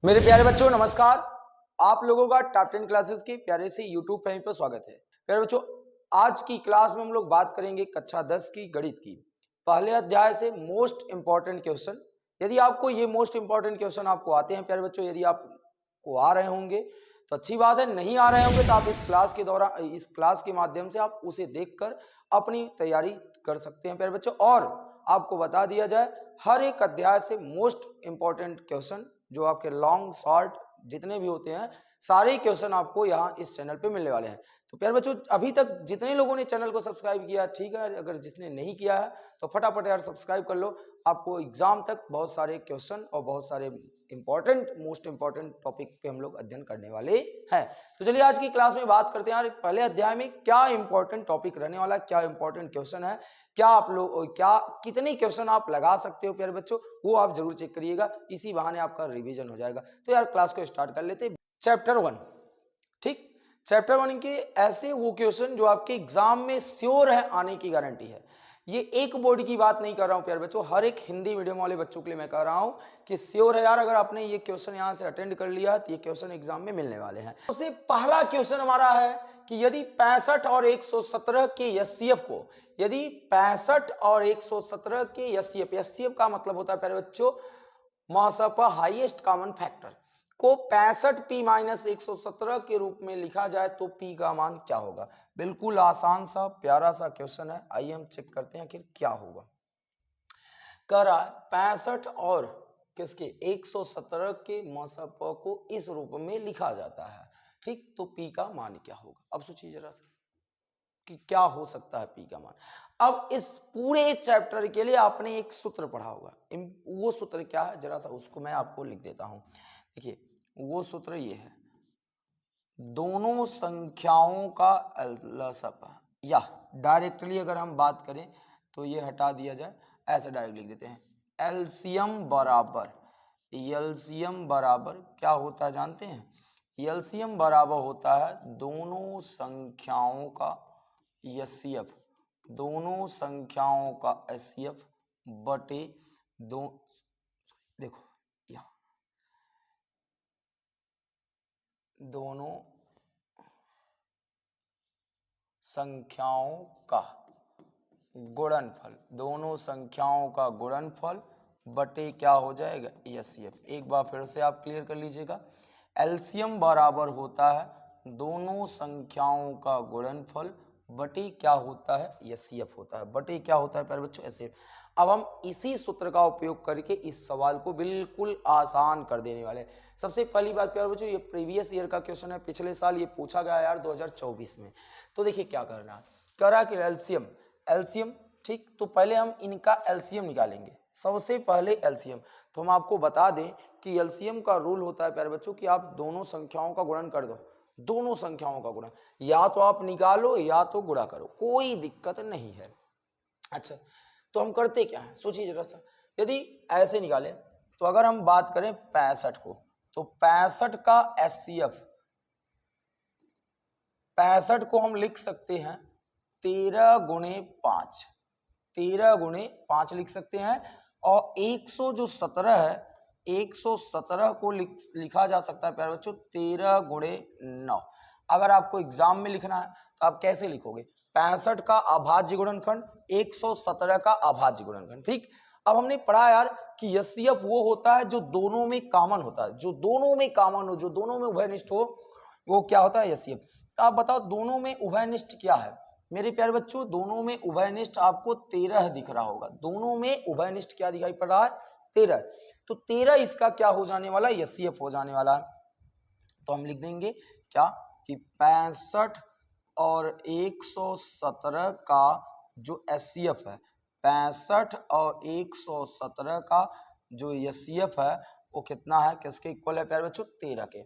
मेरे प्यारे बच्चों नमस्कार। आप लोगों का टॉप 10 क्लासेस के प्यारे से यूट्यूब फैमिली पर स्वागत है। प्यारे बच्चों, आज की क्लास में हम लोग बात करेंगे कक्षा 10 की गणित की पहले अध्याय से मोस्ट इंपॉर्टेंट क्वेश्चन। यदि आपको ये मोस्ट इंपॉर्टेंट क्वेश्चन आपको आते हैं प्यारे बच्चों, यदि आपको आ रहे होंगे तो अच्छी बात है, नहीं आ रहे होंगे तो आप इस क्लास के माध्यम से आप उसे देखकर अपनी तैयारी कर सकते हैं प्यारे बच्चों। और आपको बता दिया जाए, हर एक अध्याय से मोस्ट इंपॉर्टेंट क्वेश्चन जो आपके लॉन्ग शॉर्ट जितने भी होते हैं, सारे क्वेश्चन आपको यहाँ इस चैनल पे मिलने वाले हैं। तो प्यारे बच्चों, अभी तक जितने लोगों ने चैनल को सब्सक्राइब किया ठीक है, अगर जिसने नहीं किया है तो फटाफट यार सब्सक्राइब कर लो। आपको एग्जाम तक बहुत सारे क्वेश्चन और बहुत सारे मोस्ट इंपॉर्टेंट टॉपिक पे हम लोग अध्ययन करने वाले हैं। तो चलिए आज की क्लास में बात करते हैं यार पहले अध्याय में क्या इंपॉर्टेंट टॉपिक रहने वाला है, क्या इंपॉर्टेंट क्वेश्चन है, क्या कितने क्वेश्चन आप लगा सकते हो प्यारे बच्चों, वो आप जरूर चेक करिएगा। इसी बहाने आपका रिवीजन हो जाएगा। तो यार क्लास को स्टार्ट कर लेते हैं। चैप्टर 1, ठीक, चैप्टर 1 के ऐसे वो क्वेश्चन जो आपके एग्जाम में श्योर है आने की गारंटी है। ये एक बोर्ड की बात नहीं कर रहा हूं प्यारे बच्चों, हर एक हिंदी मीडियम वाले बच्चों के लिए मैं कह रहा हूं कि श्योर है यार, अगर आपने ये क्वेश्चन यहां से अटेंड कर लिया तो ये क्वेश्चन एग्जाम में मिलने वाले हैं। सबसे पहला क्वेश्चन हमारा है कि यदि 65 और 117 के एचसीएफ को, यदि 65 और 117 के एचसीएफ का मतलब होता है प्यारे बच्चों मासपा हाईएस्ट कॉमन फैक्टर को 65 पी माइनस 117 के रूप में लिखा जाए तो पी का मान क्या होगा। बिल्कुल आसान सा प्यारा सा क्वेश्चन है, आइए हम चेक करते हैं कि क्या होगा। कह रहा है 65 और किसके 117 के मासपा को इस रूप में लिखा जाता है, ठीक, तो पी का मान क्या होगा। अब सोचिए जरा सा कि क्या हो सकता है पी का मान। अब इस पूरे चैप्टर के लिए आपने एक सूत्र पढ़ा होगा, वो सूत्र क्या है जरा सा उसको मैं आपको लिख देता हूं। देखिए वो सूत्र ये है, दोनों संख्याओं का लसअ, या डायरेक्टली अगर हम बात करें तो ये हटा दिया जाए, ऐसे डायरेक्ट लिख देते हैं एलसीएम बराबर क्या होता है जानते हैं। एलसीएम बराबर होता है दोनों संख्याओं का एचसीएफ, दोनों संख्याओं का एचसीएफ बटे दो, देखो यहाँ दोनों संख्याओं का गुणनफल, दोनों संख्याओं का गुणनफल बटे क्या हो जाएगा एचसीएफ। एक बार फिर से आप क्लियर कर लीजिएगा, एलसीएम बराबर होता है दोनों संख्याओं का गुणनफल बटे क्या होता है एचसीएफ होता है, बटे क्या होता है प्यारे बच्चों एचसीएफ। अब हम इसी सूत्र का उपयोग करके इस सवाल को बिल्कुल आसान कर देने वाले हैं। सबसे पहली बात प्यारे बच्चों, ये प्रीवियस ईयर का क्वेश्चन है, पिछले साल ये पूछा गया यार 2024 में। तो देखिए क्या करना है, कह रहा है कि एलसीएम, ठीक, तो पहले हम इनका एलसीएम निकालेंगे, सबसे पहले एलसीएम। तो हम आपको बता दें कि एलसीएम का रूल होता है प्यारे बच्चों कि आप दोनों संख्याओं का गुणन कर दो, दोनों संख्याओं का गुणन, या तो आप निकालो या तो गुणा करो, कोई दिक्कत नहीं है। अच्छा, तो हम करते क्या है सोचिए जरा सा, यदि ऐसे निकाले तो अगर हम बात करें 65 को, तो 65 का एचसीएफ, 65 को हम लिख सकते हैं 13 गुणे 5, 13 गुणे 5 लिख सकते हैं। और 117 है, 117 को लिखा जा सकता है प्यारे बच्चों 13 गुणे 9। अगर आपको एग्जाम में लिखना है तो आप कैसे लिखोगे, 65 का अभाज्य गुणनखंड 117 का अभाज्य गुणनखंड, ठीक। अब हमने पढ़ा यार कि एचसीएफ वो होता है जो दोनों में कॉमन होता है, जो दोनों में कॉमन हो, जो दोनों में उभयनिष्ठ हो, वो क्या होता है एचसीएफ। तो आप बताओ दोनों में उभयनिष्ठ क्या है मेरे प्यारे बच्चों, दोनों में उभयनिष्ठ आपको 13 दिख रहा होगा, दोनों में उभयनिष्ठ क्या दिखाई पड़ रहा है 13। तो 13 इसका क्या हो जाने वाला है एचसीएफ हो जाने वाला है। तो हम लिख देंगे क्या कि 65 और 117 का जो एचसीएफ है, 65 और 117 का जो एचसीएफ है वो कितना है, किसके इक्वल है प्यारे बच्चों 13 के।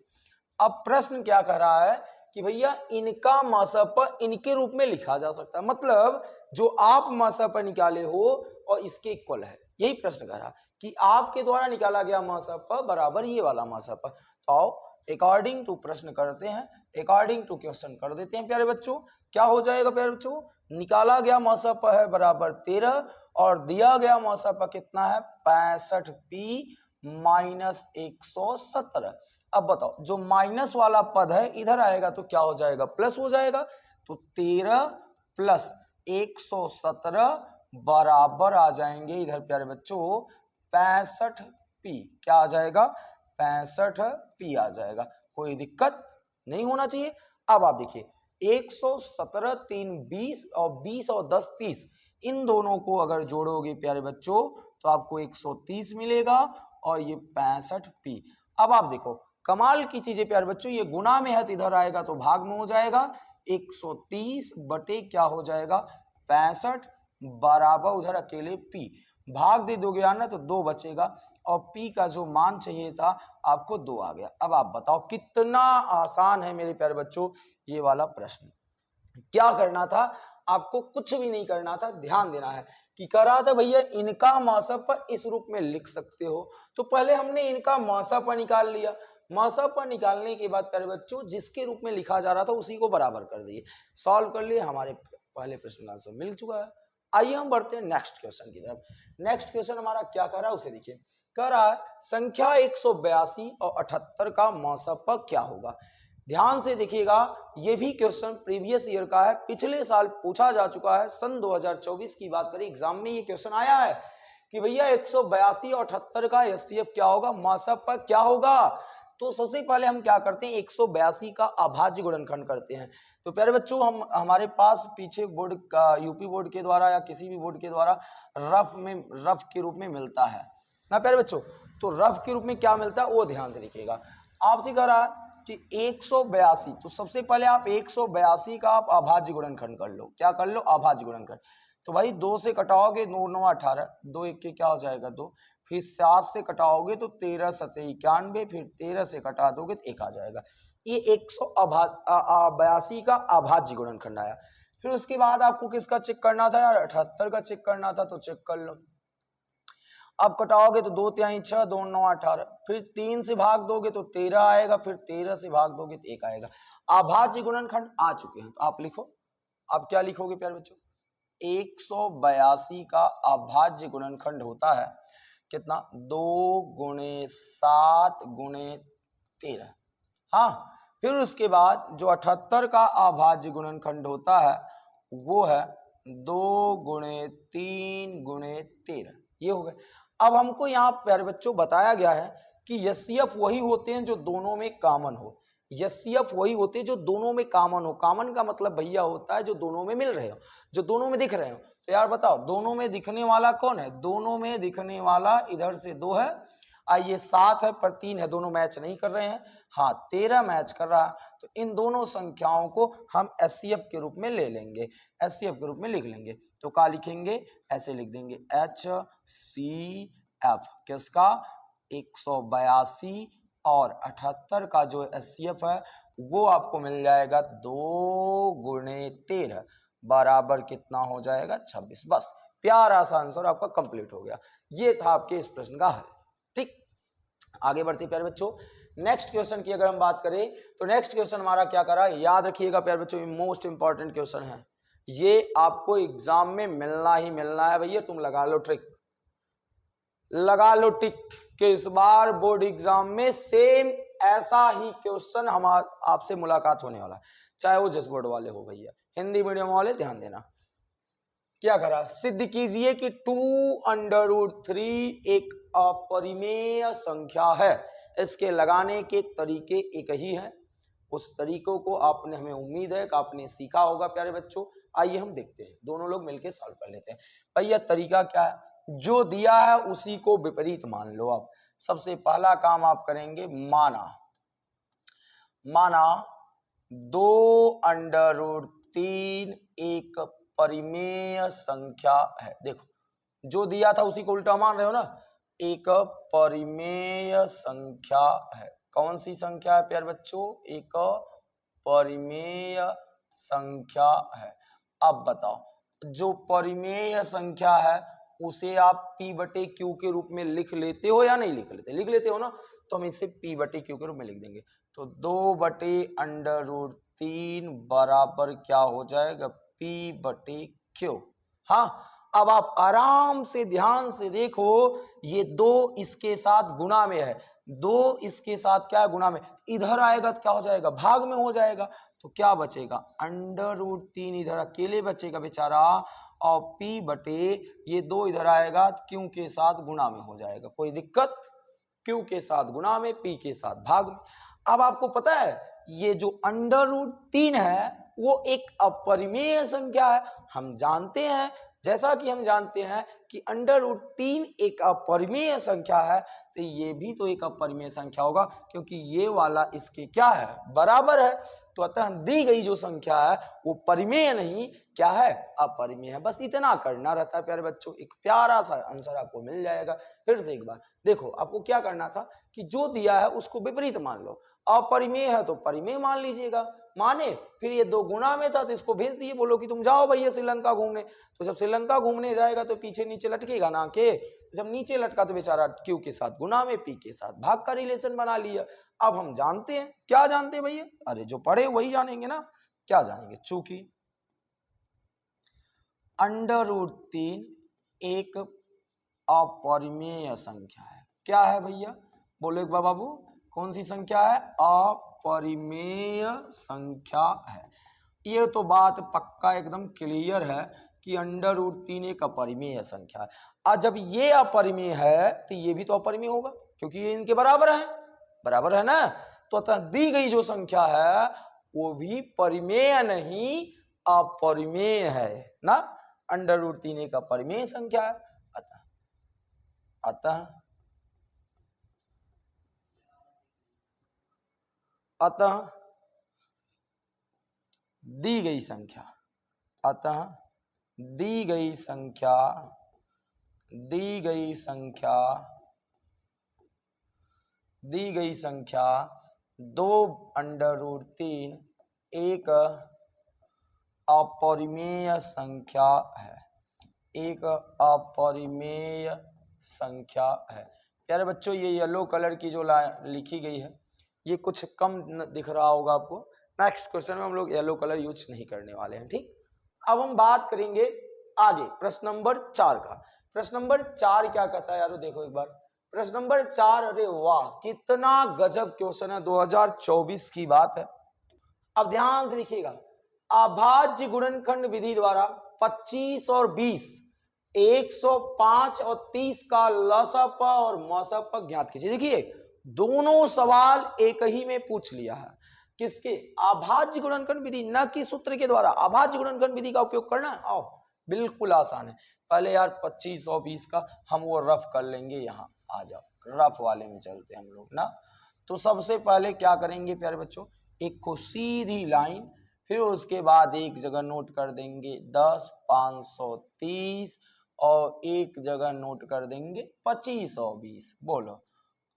अब प्रश्न क्या कह रहा है कि भैया इनका मासपा इनके रूप में लिखा जा सकता है, मतलब जो आप मासपा निकाले हो और इसके इक्वल है, यही प्रश्न कह रहा कि आपके द्वारा निकाला गया मासपा बराबर ये वाला मासपा। तो आओ अकॉर्डिंग टू प्रश्न करते हैं, अकॉर्डिंग टू क्वेश्चन कर देते हैं प्यारे बच्चों। क्या हो जाएगा प्यारे बच्चों, निकाला गया मासपा है बराबर 13 और दिया गया मासपा कितना है 65 पी -117। अब बताओ जो माइनस वाला पद है इधर आएगा तो क्या हो जाएगा, प्लस हो जाएगा। तो 13 प्लस 117 बराबर आ जाएंगे इधर प्यारे बच्चों 65p। क्या आ जाएगा, 65p आ जाएगा। कोई दिक्कत नहीं होना चाहिए। अब आप देखिए 117 3 20 और 20 और 10 30, इन दोनों को अगर जोड़ोगे प्यारे बच्चों तो आपको 130 मिलेगा और ये 65p। अब आप देखो कमाल की चीजें प्यारे बच्चों, ये गुना में है तो इधर आएगा तो भाग में हो जाएगा। 130 बटे क्या हो जाएगा 65 बराबर उधर अकेले p, भाग दे दोगे यार ना तो 2 बचेगा और p का जो मान चाहिए था आपको 2 आ गया। अब आप बताओ कितना आसान है मेरे प्यारे बच्चों ये वाला प्रश्न। क्या करना था आपको, कुछ भी नहीं करना था, ध्यान देना है कि करा था भैया इनका मासापा इस रूप में लिख सकते हो। तो पहले हमने इनका मासापा निकाल लिया, मासापा निकालने के बाद प्यारे बच्चों जिसके रूप में लिखा जा रहा था उसी को बराबर कर दिए, सॉल्व कर लिए, हमारे पहले प्रश्न का आंसर मिल चुका है। आइए हम बढ़ते हैं नेक्स्ट क्वेश्चन की तरफ। नेक्स्ट क्वेश्चन हमारा क्या कर रहा है उसे देखिए। कह रहा है संख्या 182 और 78 का मासापा क्या होगा। ध्यान से देखिएगा, ये भी क्वेश्चन प्रीवियस ईयर का है, पिछले साल पूछा जा चुका है। सन 2024 की बात करें, एग्जाम में ये क्वेश्चन आया है कि भैया 182 और 78 का एचसीएफ क्या होगा, मासापा क्या होगा। तो सबसे पहले हम क्या करते हैं 182 का अभाज्य गुणनखंड करते हैं। तो प्यारे बच्चों हम हमारे पास पीछे बोर्ड का यूपी बोर्ड के द्वारा या किसी भी बोर्ड के द्वारा रफ के रूप में मिलता है ना प्यारे बच्चों। तो रफ के रूप में क्या मिलता है वो ध्यान से लिखिएगा। आपसे कह रहा है कि 182, तो सबसे पहले आप 182 का आप अभाज्य गुणनखंड कर लो। क्या कर लो, अभाज्य गुणनखंड। तो भाई 2 से कटाओगे 9 9 18, 2 1 के क्या हो जाएगा 2, फिर 7 से कटाओगे तो 13 7 91, फिर 13 से कटा दोगे तो 1 आ जाएगा। ये 182 का अभाज्य गुणनखंड आया। फिर उसके बाद आपको किसका चेक करना था यार, 78 का चेक करना था, तो चेक कर लो। अब कटाओगे तो 2 3 6 2 9 18, फिर 3 से भाग दोगे तो 13 आएगा, फिर 13 से भाग दोगे तो 1 आएगा। अभाज्य गुणनखंड आ चुके हैं, तो आप लिखो। आप क्या लिखोगे प्यारे बच्चों, 182 का अभाज्य गुणनखंड होता है कितना, 2 गुणे 7 गुणे 13। हाँ, फिर उसके बाद जो 78 का अभाज्य गुणनखंड होता है वो है 2 गुणे 3 गुणे 13। ये हो गए। अब हमको यहाँ प्यारे बच्चों बताया गया है कि एचसीएफ वही होते हैं जो दोनों में कॉमन हो। एचसीएफ वही होते हैं जो दोनों में कॉमन हो। कॉमन का मतलब भैया होता है जो दोनों में मिल रहे हो, जो दोनों में दिख रहे हो। तो यार बताओ दोनों में दिखने वाला कौन है, दोनों में दिखने वाला इधर से 2 है, ये 7 है पर 3 है, दोनों मैच नहीं कर रहे हैं। हाँ 13 मैच कर रहा है। तो इन दोनों संख्याओं को हम एचसीएफ के रूप में ले लेंगे, एचसीएफ के रूप में लिख लेंगे। तो क्या लिखेंगे, ऐसे लिख देंगे HCF किसका, 182 और 78 का जो एचसीएफ है वो आपको मिल जाएगा 2 गुणे 13 बराबर कितना हो जाएगा 26। बस प्यारा सा आंसर आपका कंप्लीट हो गया। ये था आपके इस प्रश्न का हल। ठीक, आगे बढ़ते प्यारे बच्चों। नेक्स्ट क्वेश्चन की अगर हम बात करें तो नेक्स्ट क्वेश्चन हमारा क्या करा, याद रखिएगा प्यारे बच्चों, मोस्ट इंपॉर्टेंट क्वेश्चन है ये, आपको एग्जाम में मिलना ही मिलना है भैया। तुम लगा लो ट्रिक, लगा लो टिक कि इस बार बोर्ड एग्जाम में सेम ऐसा ही क्वेश्चन हम आपसे मुलाकात होने वाला है, चाहे वो जिस बोर्ड वाले हो भैया। हिंदी मीडियम वाले ध्यान देना। क्या करा, सिद्ध कीजिए कि 2√3 एक अपरिमेय संख्या है। इसके लगाने के तरीके एक ही हैं। उस तरीकों को आपने, हमें उम्मीद है कि आपने सीखा होगा प्यारे बच्चों। आइए हम देखते हैं, दोनों लोग मिलकर सॉल्व कर लेते हैं। भैया तरीका क्या है, जो दिया है उसी को विपरीत मान लो। आप सबसे पहला काम आप करेंगे, माना 2√3 एक परिमेय संख्या है। देखो जो दिया था उसी को उल्टा मान रहे हो ना, एक परिमेय संख्या है। कौन सी संख्या है प्यारे बच्चों, एक परिमेय संख्या है। अब बताओ जो परिमेय संख्या है उसे आप P/Q के रूप में लिख लेते हो या नहीं लिख लेते, लिख लेते हो ना। तो हम इसे P/Q के रूप में लिख देंगे। तो 2/√3 बराबर क्या हो जाएगा, P/Q। हाँ, अब आप आराम से ध्यान से देखो, ये 2 इसके साथ गुणा में है, 2 इसके साथ क्या है, गुणा में, इधर आएगा तो क्या हो जाएगा, भाग में हो जाएगा। तो क्या बचेगा, √3 इधर अकेले बचेगा बेचारा, और p बटे ये 2 इधर आएगा तो q के साथ गुणा में हो जाएगा। कोई दिक्कत, q के साथ गुणा में, p के साथ भाग में। अब आपको पता है ये जो √3 है वो एक अपरिमेय संख्या है। हम जानते हैं, जैसा कि हम जानते हैं कि √3 एक अपरिमेय संख्या है, तो ये भी तो एक अपरिमेय संख्या होगा, क्योंकि ये वाला इसके क्या है, बराबर है। तो अतः दी गई जो संख्या है वो परिमेय नहीं, क्या है, अपरिमेय है। बस इतना करना रहता है प्यारे बच्चों, एक प्यारा सा आंसर आपको मिल जाएगा। फिर से एक बार देखो, आपको क्या करना था कि जो दिया है उसको विपरीत मान लो, अपरिमेय है तो परिमेय मान लीजिएगा, माने फिर ये 2 गुना में था तो इसको भेज दिए, बोलो कि तुम जाओ भैया श्रीलंका घूमने। तो जब श्रीलंका घूमने जाएगा तो पीछे नीचे लटकेगा ना के, जब नीचे लटका तो बेचारा q के साथ गुना में, p के साथ भाग का रिलेशन बना लिया। अब हम जानते हैं, क्या जानते हैं भैया, अरे जो पढ़े वही जानेंगे ना, क्या जानेंगे, चूंकि √3 एक अपरिमेय संख्या है। क्या है भैया, बोलो एक बार बाबू, कौन सी संख्या है, अपरिमेय संख्या है। ये तो बात पक्का एकदम क्लियर है कि √3 एक अपरिमेय संख्या है। और जब ये अपरिमेय है तो ये भी तो अपरिमेय होगा, क्योंकि ये इनके बराबर है, बराबर है ना। तो अतः दी गई जो संख्या है वो भी परिमेय नहीं, अपरिमेय है ना। √3 एक अपरिमेय संख्या है। अतः दी गई संख्या, अतः दी गई संख्या 2 √3 एक अपरिमेय संख्या है, एक अपरिमेय संख्या है। प्यारे बच्चों, ये येलो कलर की जो लिखी गई है ये कुछ कम दिख रहा होगा आपको। नेक्स्ट क्वेश्चन में हम लोग येलो कलर यूज नहीं करने वाले हैं, ठीक। अब हम बात करेंगे आगे प्रश्न नंबर 4 का। प्रश्न नंबर 4 क्या कहता है यारो, देखो एक बार प्रश्न नंबर 4। अरे वाह, कितना गजब क्वेश्चन है, 2024 की बात है। अब ध्यान से लिखिएगा, अभाज्य गुणनखंड विधि द्वारा 25 और 20, 105 और 30 का लसप और मसप ज्ञात कीजिए। देखिए दोनों सवाल एक ही में पूछ लिया है, किसके, अभाज्य गुणनखंड विधि, न कि सूत्र के द्वारा, अभाज्य गुणनखंड विधि का उपयोग करना है। आओ बिल्कुल आसान है। पहले यार 25 और 20 का हम वो रफ कर लेंगे, यहाँ आ जाओ, रफ वाले में चलते हैं हम लोग ना। तो सबसे पहले क्या करेंगे प्यारे बच्चों, एक को सीधी लाइन, फिर उसके बाद एक जगह नोट कर देंगे 10, 530 और एक जगह नोट कर देंगे 25 और 20। बोलो,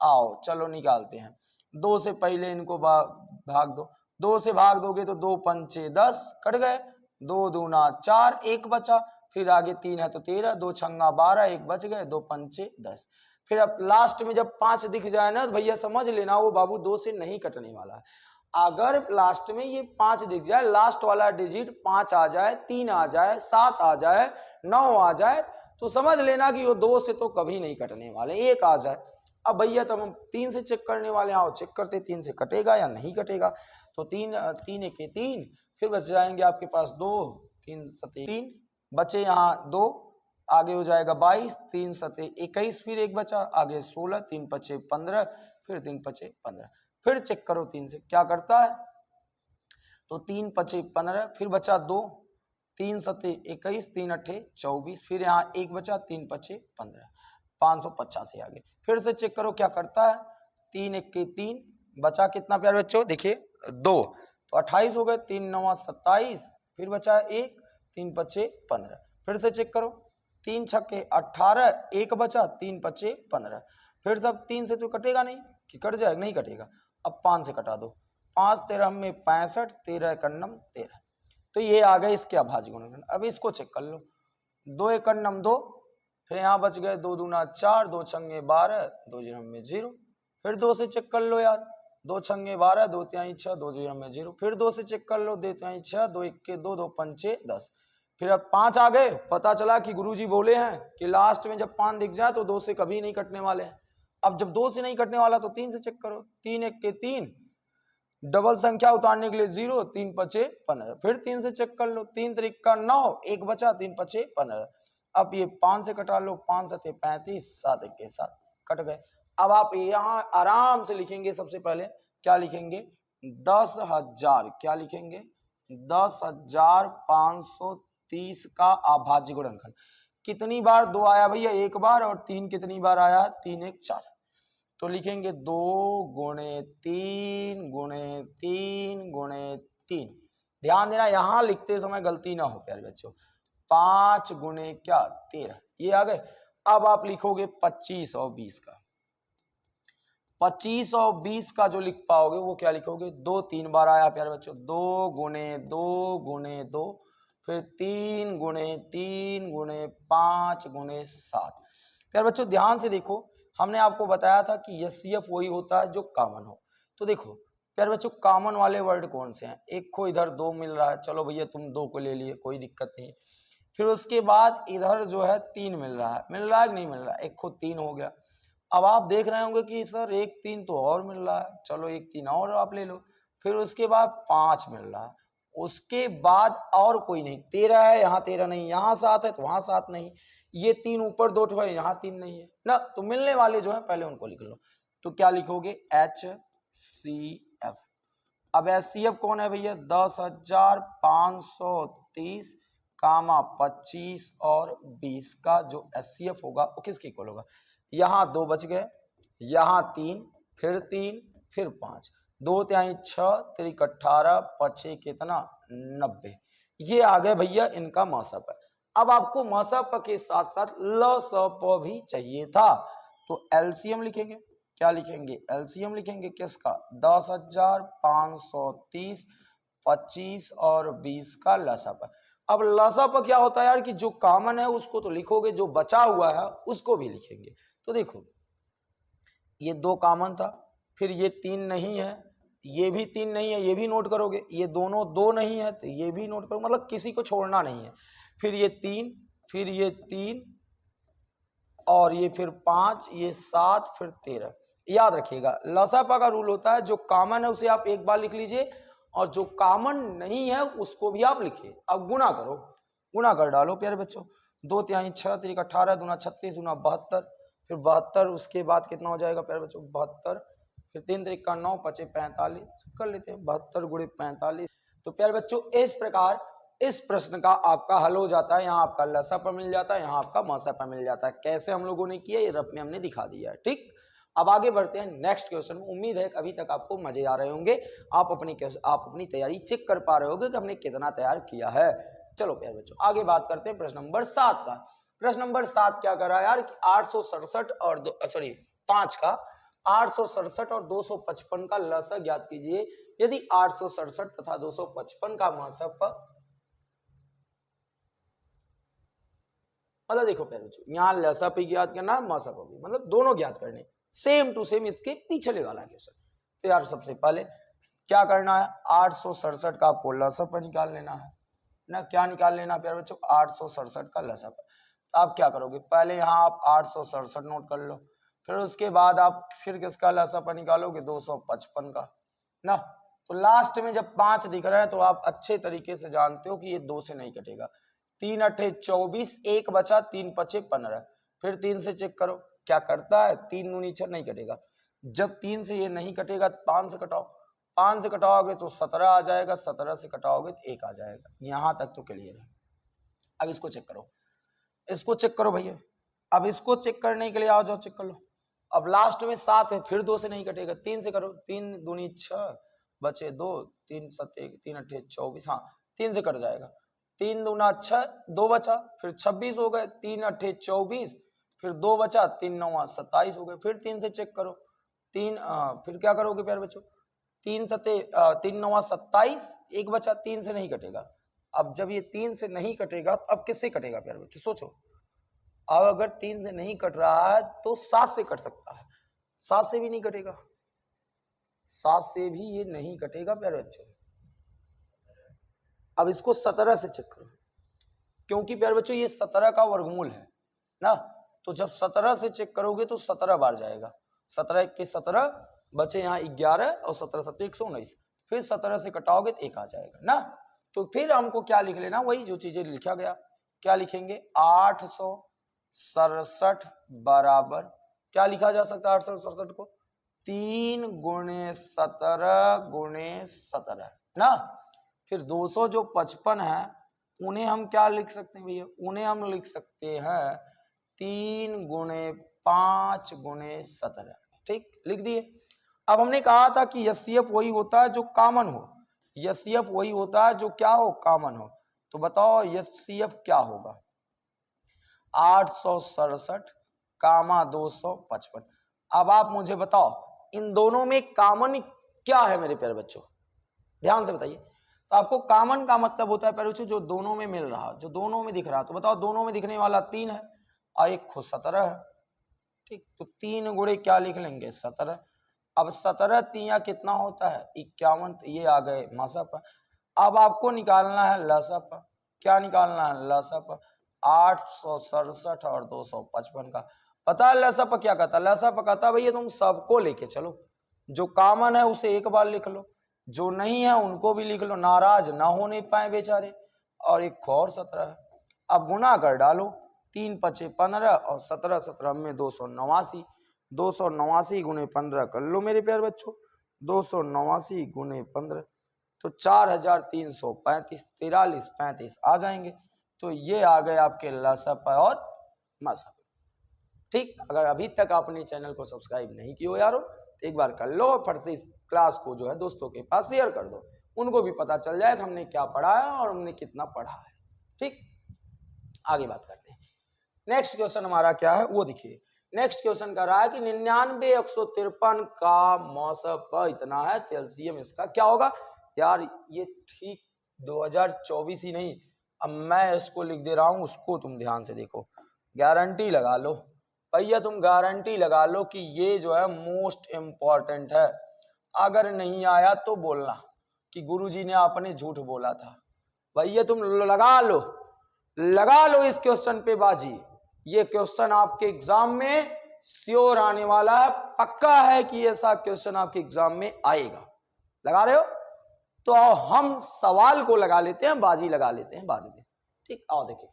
आओ चलो निकालते हैं। 2 से पहले इनको भाग दो, 2 से भाग दोगे तो 2 पंचे 10, कट गए, 2 दूना 4, एक बचा, फिर आगे 3 है तो 13, 2 छंगा 12, एक बच गए, 2 पंचे 10। फिर अब लास्ट में जब 5 दिख जाए ना तो भैया समझ लेना वो बाबू 2 से नहीं कटने वाला है। अगर लास्ट में ये 5 दिख जाए, लास्ट वाला डिजिट 5 आ जाए, 3 आ जाए, 7 आ जाए, 9 आ जाए, तो समझ लेना कि वो 2 से तो कभी नहीं कटने वाले, 1 आ जाए। अब भैया तब हम 3 से चेक करने वाले, आओ चेक करते 3 से कटेगा या नहीं कटेगा। तो 3 1 3, फिर बच जाएंगे आपके पास 2, 3 7 3, बचे यहाँ 2, आगे हो जाएगा 22, 3 7 21, फिर एक बचा, आगे 16, 3 5 15, फिर 3 5 15, फिर चेक करो 3 से क्या करता है। तो 3 5 15, फिर बचा 2, 3 7 21, 3 8 24, फिर यहाँ एक बचा, 3 5 15, 585 आगे। फिर से चेक करो क्या करता है, 3 1 3, बचा कितना प्यारे बच्चों, देखिए 2, तो 28 हो गए, 3 9 27, फिर बचा 1, 3 5 15, फिर से चेक करो, 3 6 18, एक बचा, 3 5 15, फिर सब 3 से तो कटेगा नहीं, कि कट जाएगा, नहीं कटेगा। अब 5 से कटा दो, 5 13 में 65, 13 एकन्नम 13, तो ये आ गए इसके अभाज्य गुणनखंड। अब इसको चेक कर लो, 2 एकन्नम 2, फिर यहाँ बच गए 2 दूना 4, 2 छंगे 12, 2 जीरो में 0, फिर 2 से चेक कर लो यार, 2 छंगे 12, 2 तिहाई 6, 2 जीरो में 0, फिर 2 से चेक कर लो, 2 तिहाई 6, 2 1 2, 2 पंचे 10, फिर अब 5 आ गए, पता चला कि गुरुजी बोले हैं कि लास्ट में जब 5 दिख जाए तो 2 से कभी नहीं कटने वाले हैं। अब जब 2 से नहीं कटने वाला तो 3 से चेक करो, 3 1 के 3, डबल संख्या उतारने के लिए 0, 3 पचे 15, फिर 3 से चेक कर लो, 3 3 का 9, 1 बचा, 3 पचे 15। अब ये 5 से कटा लो, 5 7 35, 7 1 के 7 कट गए। अब आप यहाँ आराम से लिखेंगे, सबसे पहले क्या लिखेंगे, 10,000, क्या लिखेंगे, 10,530 का अभाज्य गुणनखंड। कितनी बार 2 आया भैया, 1 बार, और 3 कितनी बार आया, 3 1 4, तो लिखेंगे 2 गुणे 3 गुणे 3 गुणे 3। ध्यान देना यहां लिखते समय गलती ना हो प्यारे बच्चों, 5 गुणे क्या 13, ये आ गए। अब आप लिखोगे 25 और 20 का, 25 और 20 का जो लिख पाओगे वो क्या लिखोगे, 2 3 बार आया प्यारे बच्चों, 2 गुणे 2 गुणे 2, फिर 3 गुणे 3 गुणे 5 गुणे 7। प्यारे बच्चों ध्यान से देखो, हमने आपको बताया था कि एचसीएफ वही होता है जो कॉमन हो। तो देखो प्यारे बच्चों, कॉमन वाले वर्ड कौन से हैं, एक को इधर 2 मिल रहा है, चलो भैया तुम 2 को ले लिए, कोई दिक्कत नहीं। फिर उसके बाद इधर जो है 3 मिल रहा है, कि नहीं मिल रहा है, एक को 3 हो गया। अब आप देख रहे होंगे कि सर 1 3 तो और मिल रहा है, चलो 1 3 और आप ले लो। फिर उसके बाद 5 मिल रहा है, उसके बाद और कोई नहीं, 13 है, यहाँ 13 नहीं, यहाँ 7 है तो वहां 7 नहीं, ये 3 ऊपर 2 ठो है, यहाँ 3 नहीं है ना, तो मिलने वाले जो है पहले उनको लिख लो। तो क्या लिखोगे, HCF। अब HCF कौन है भैया, 10,530 कामा 25 और 20 का जो HCF होगा वो किसके इक्वल होगा, यहाँ 2 बच गए, यहाँ 3, फिर 3, फिर 5, 2 तिहाई 6, 3 18, 5 कितना 90। ये आ गए भैया इनका मसप है। अब आपको मसप के साथ साथ लसप भी चाहिए था, तो एलसीएम लिखेंगे, क्या लिखेंगे, एलसीएम लिखेंगे किसका, 10,530, 25 और 20 का लसप। अब लसप क्या होता है यार, कि जो कॉमन है उसको तो लिखोगे, जो बचा हुआ है उसको भी लिखेंगे। तो देखो ये 2 कॉमन था, फिर ये 3 नहीं है, ये भी 3 नहीं है, ये भी नोट करोगे, ये दोनों 2 नहीं है तो ये भी नोट करो, मतलब किसी को छोड़ना नहीं है। फिर ये 3, फिर ये 3, और ये फिर 5, ये 7, फिर 13। याद रखिएगा लसापा का रूल होता है, जो कॉमन है उसे आप एक बार लिख लीजिए, और जो कॉमन नहीं है उसको भी आप लिखिए। अब गुना करो, गुना कर डालो प्यारे बच्चों, 2 तिहाई 6, 3 18, दूना 36, दूना 72, फिर 72, उसके बाद कितना हो जाएगा प्यारे बच्चों 72, फिर 3 3 का 9, 5 45 कर लेते हैं, 72 गुणे 45। तो प्यारे बच्चों इस प्रकार इस प्रश्न का आपका हल हो जाता है, यहाँ आपका लसापा मिल जाता है, यहाँ आपका मसापा मिल जाता है। कैसे हम लोगों ने किया ये रफ में हमने दिखा दिया है, ठीक। अब आगे बढ़ते हैं नेक्स्ट क्वेश्चन में। उम्मीद है कि अभी तक आपको मजे आ रहे होंगे, आप अपनी तैयारी चेक कर पा रहे होंगे कि हमने कितना तैयार किया है। चलो प्यारे बच्चों आगे बात करते हैं प्रश्न नंबर 7 का। प्रश्न नंबर 7 क्या कर रहा है यार, 867 और 5 का 867 और 255 का लसा ज्ञात कीजिए। यदि 867 तथा 255 का मसप, मतलब देखो प्यारे बच्चों यहाँ लसाप भी ज्ञात करना है, मसप भी, मतलब दोनों ज्ञात करने, सेम टू सेम इसके पिछले वाला क्वेश्चन। तो यार सबसे पहले क्या करना है, 867 का आपको लसाप निकाल लेना है ना, क्या निकाल लेना प्यारे बच्चों, 867 का लसाप। तो आप क्या करोगे, पहले यहाँ आप 867 नोट कर लो, फिर उसके बाद आप फिर किसका लसाप निकालोगे, 255 का ना। तो लास्ट में जब 5 दिख रहा है तो आप अच्छे तरीके से जानते हो कि ये 2 से नहीं कटेगा। 3 8 24, 1 बचा, 3 5 15, फिर 3 से चेक करो क्या करता है, 3 दूनी 6 नहीं कटेगा। जब 3 से ये नहीं कटेगा 5 से कटाओ, 5 से कटाओगे तो 17 आ जाएगा, 17 से कटाओगे तो 1 आ जाएगा। यहां तक तो क्लियर है। अब इसको चेक करो, इसको चेक करो भैया। अब इसको चेक करने के लिए आओ, जाओ चेक कर लो। अब लास्ट में 7 है, फिर 2 से नहीं कटेगा, 3 से करो, 3 दूनी 6 बचे 2, 3 7 3 8 24, हाँ 3 से कट जाएगा, 3 दूना 6, 2 बचा, फिर 26 हो गए, 3 8 24, फिर 2 बचा, 3 9 27 हो गए, फिर 3 से चेक करो, 3 फिर क्या करोगे प्यारे बच्चों, 3 9 27, 1 बचा, 3 से नहीं कटेगा। अब जब ये 3 से नहीं कटेगा तो अब किससे कटेगा प्यारे बच्चों, सोचो। अब अगर 3 से नहीं कट रहा है तो 7 से कट सकता है, 7 से भी नहीं कटेगा, 7 से भी ये नहीं कटेगा प्यारे बच्चों। अब इसको 17 से चेक करो, क्योंकि प्यारे बच्चों ये 17 का वर्गमूल है ना, तो जब 17 से चेक करोगे तो 17 बार जाएगा। 17 के 17 बचे यहाँ 11 और 17 7 119, फिर 17 से कटाओगे तो 1 आ जाएगा ना। तो फिर हमको क्या लिख लेना, वही जो चीजें लिखा गया। क्या लिखेंगे, 867 बराबर क्या लिखा जा सकता है 867 को, 3 × 17 × 17 ना। फिर 200 जो 55 है उन्हें हम क्या लिख सकते हैं भैया, उन्हें हम लिख सकते हैं 3 × 5 × 17। ठीक, लिख दिए। अब हमने कहा था कि एचसीएफ वही होता है जो कॉमन हो, एचसीएफ वही होता है जो क्या हो, कॉमन हो। तो बताओ एचसीएफ क्या होगा, 867 कामा 255। अब आप मुझे बताओ इन दोनों में कॉमन क्या है मेरे प्यारे बच्चों, ध्यान से बताइए। तो आपको कॉमन का मतलब होता है प्यारे बच्चों जो दोनों में मिल रहा, जो दोनों में दिख रहा। तो बताओ दोनों में दिखने वाला 3 है और एक खुद 17 है। ठीक, तो 3 गुणे क्या लिख लेंगे 17। अब 17 तिया कितना होता है 51, तो ये आ गए मसप। अब आपको निकालना है लसप। क्या निकालना है, लसप। 867 और 255 का पता है लसप क्या कहता है, लसप कहता है भैया तुम सबको लेके चलो, जो कॉमन है उसे एक बार लिख लो, जो नहीं है उनको भी लिख लो, नाराज ना होने पाए बेचारे। और एक और 17 है। अब गुना कर डालो, 3 × 5 = 15 और 17 17 में 289, 289 × 15 कर लो मेरे प्यारे बच्चों, 289 × 15 तो 4335, 43 35 आ जाएंगे। तो ये आ गए आपके लसप और मसप। ठीक, अगर अभी तक आपने चैनल को सब्सक्राइब नहीं किया हो यारो तो एक बार कर लो, फट से इस क्लास को जो है दोस्तों के पास शेयर कर दो, उनको भी पता चल जाए कि हमने क्या पढ़ा है और हमने कितना पढ़ा है। ठीक, आगे बात करते हैं। नेक्स्ट क्वेश्चन हमारा क्या है वो देखिए। नेक्स्ट क्वेश्चन कर रहा है कि 99 153 का मौसप इतना है तो एलसीएम इसका क्या होगा। यार ये ठीक 2024 ही नहीं, अब मैं इसको लिख दे रहा हूं, उसको तुम ध्यान से देखो, गारंटी लगा लो भैया, तुम गारंटी लगा लो कि ये जो है मोस्ट इम्पॉर्टेंट है। अगर नहीं आया तो बोलना कि गुरुजी ने आपने झूठ बोला था। भैया तुम लगा लो इस क्वेश्चन पे बाजी, ये क्वेश्चन आपके एग्जाम में श्योर आने वाला है, पक्का है कि ऐसा क्वेश्चन आपके एग्जाम में आएगा। लगा रहे हो तो हम सवाल को लगा लेते हैं, बाजी लगा लेते हैं बाद में। ठीक, आओ देखिए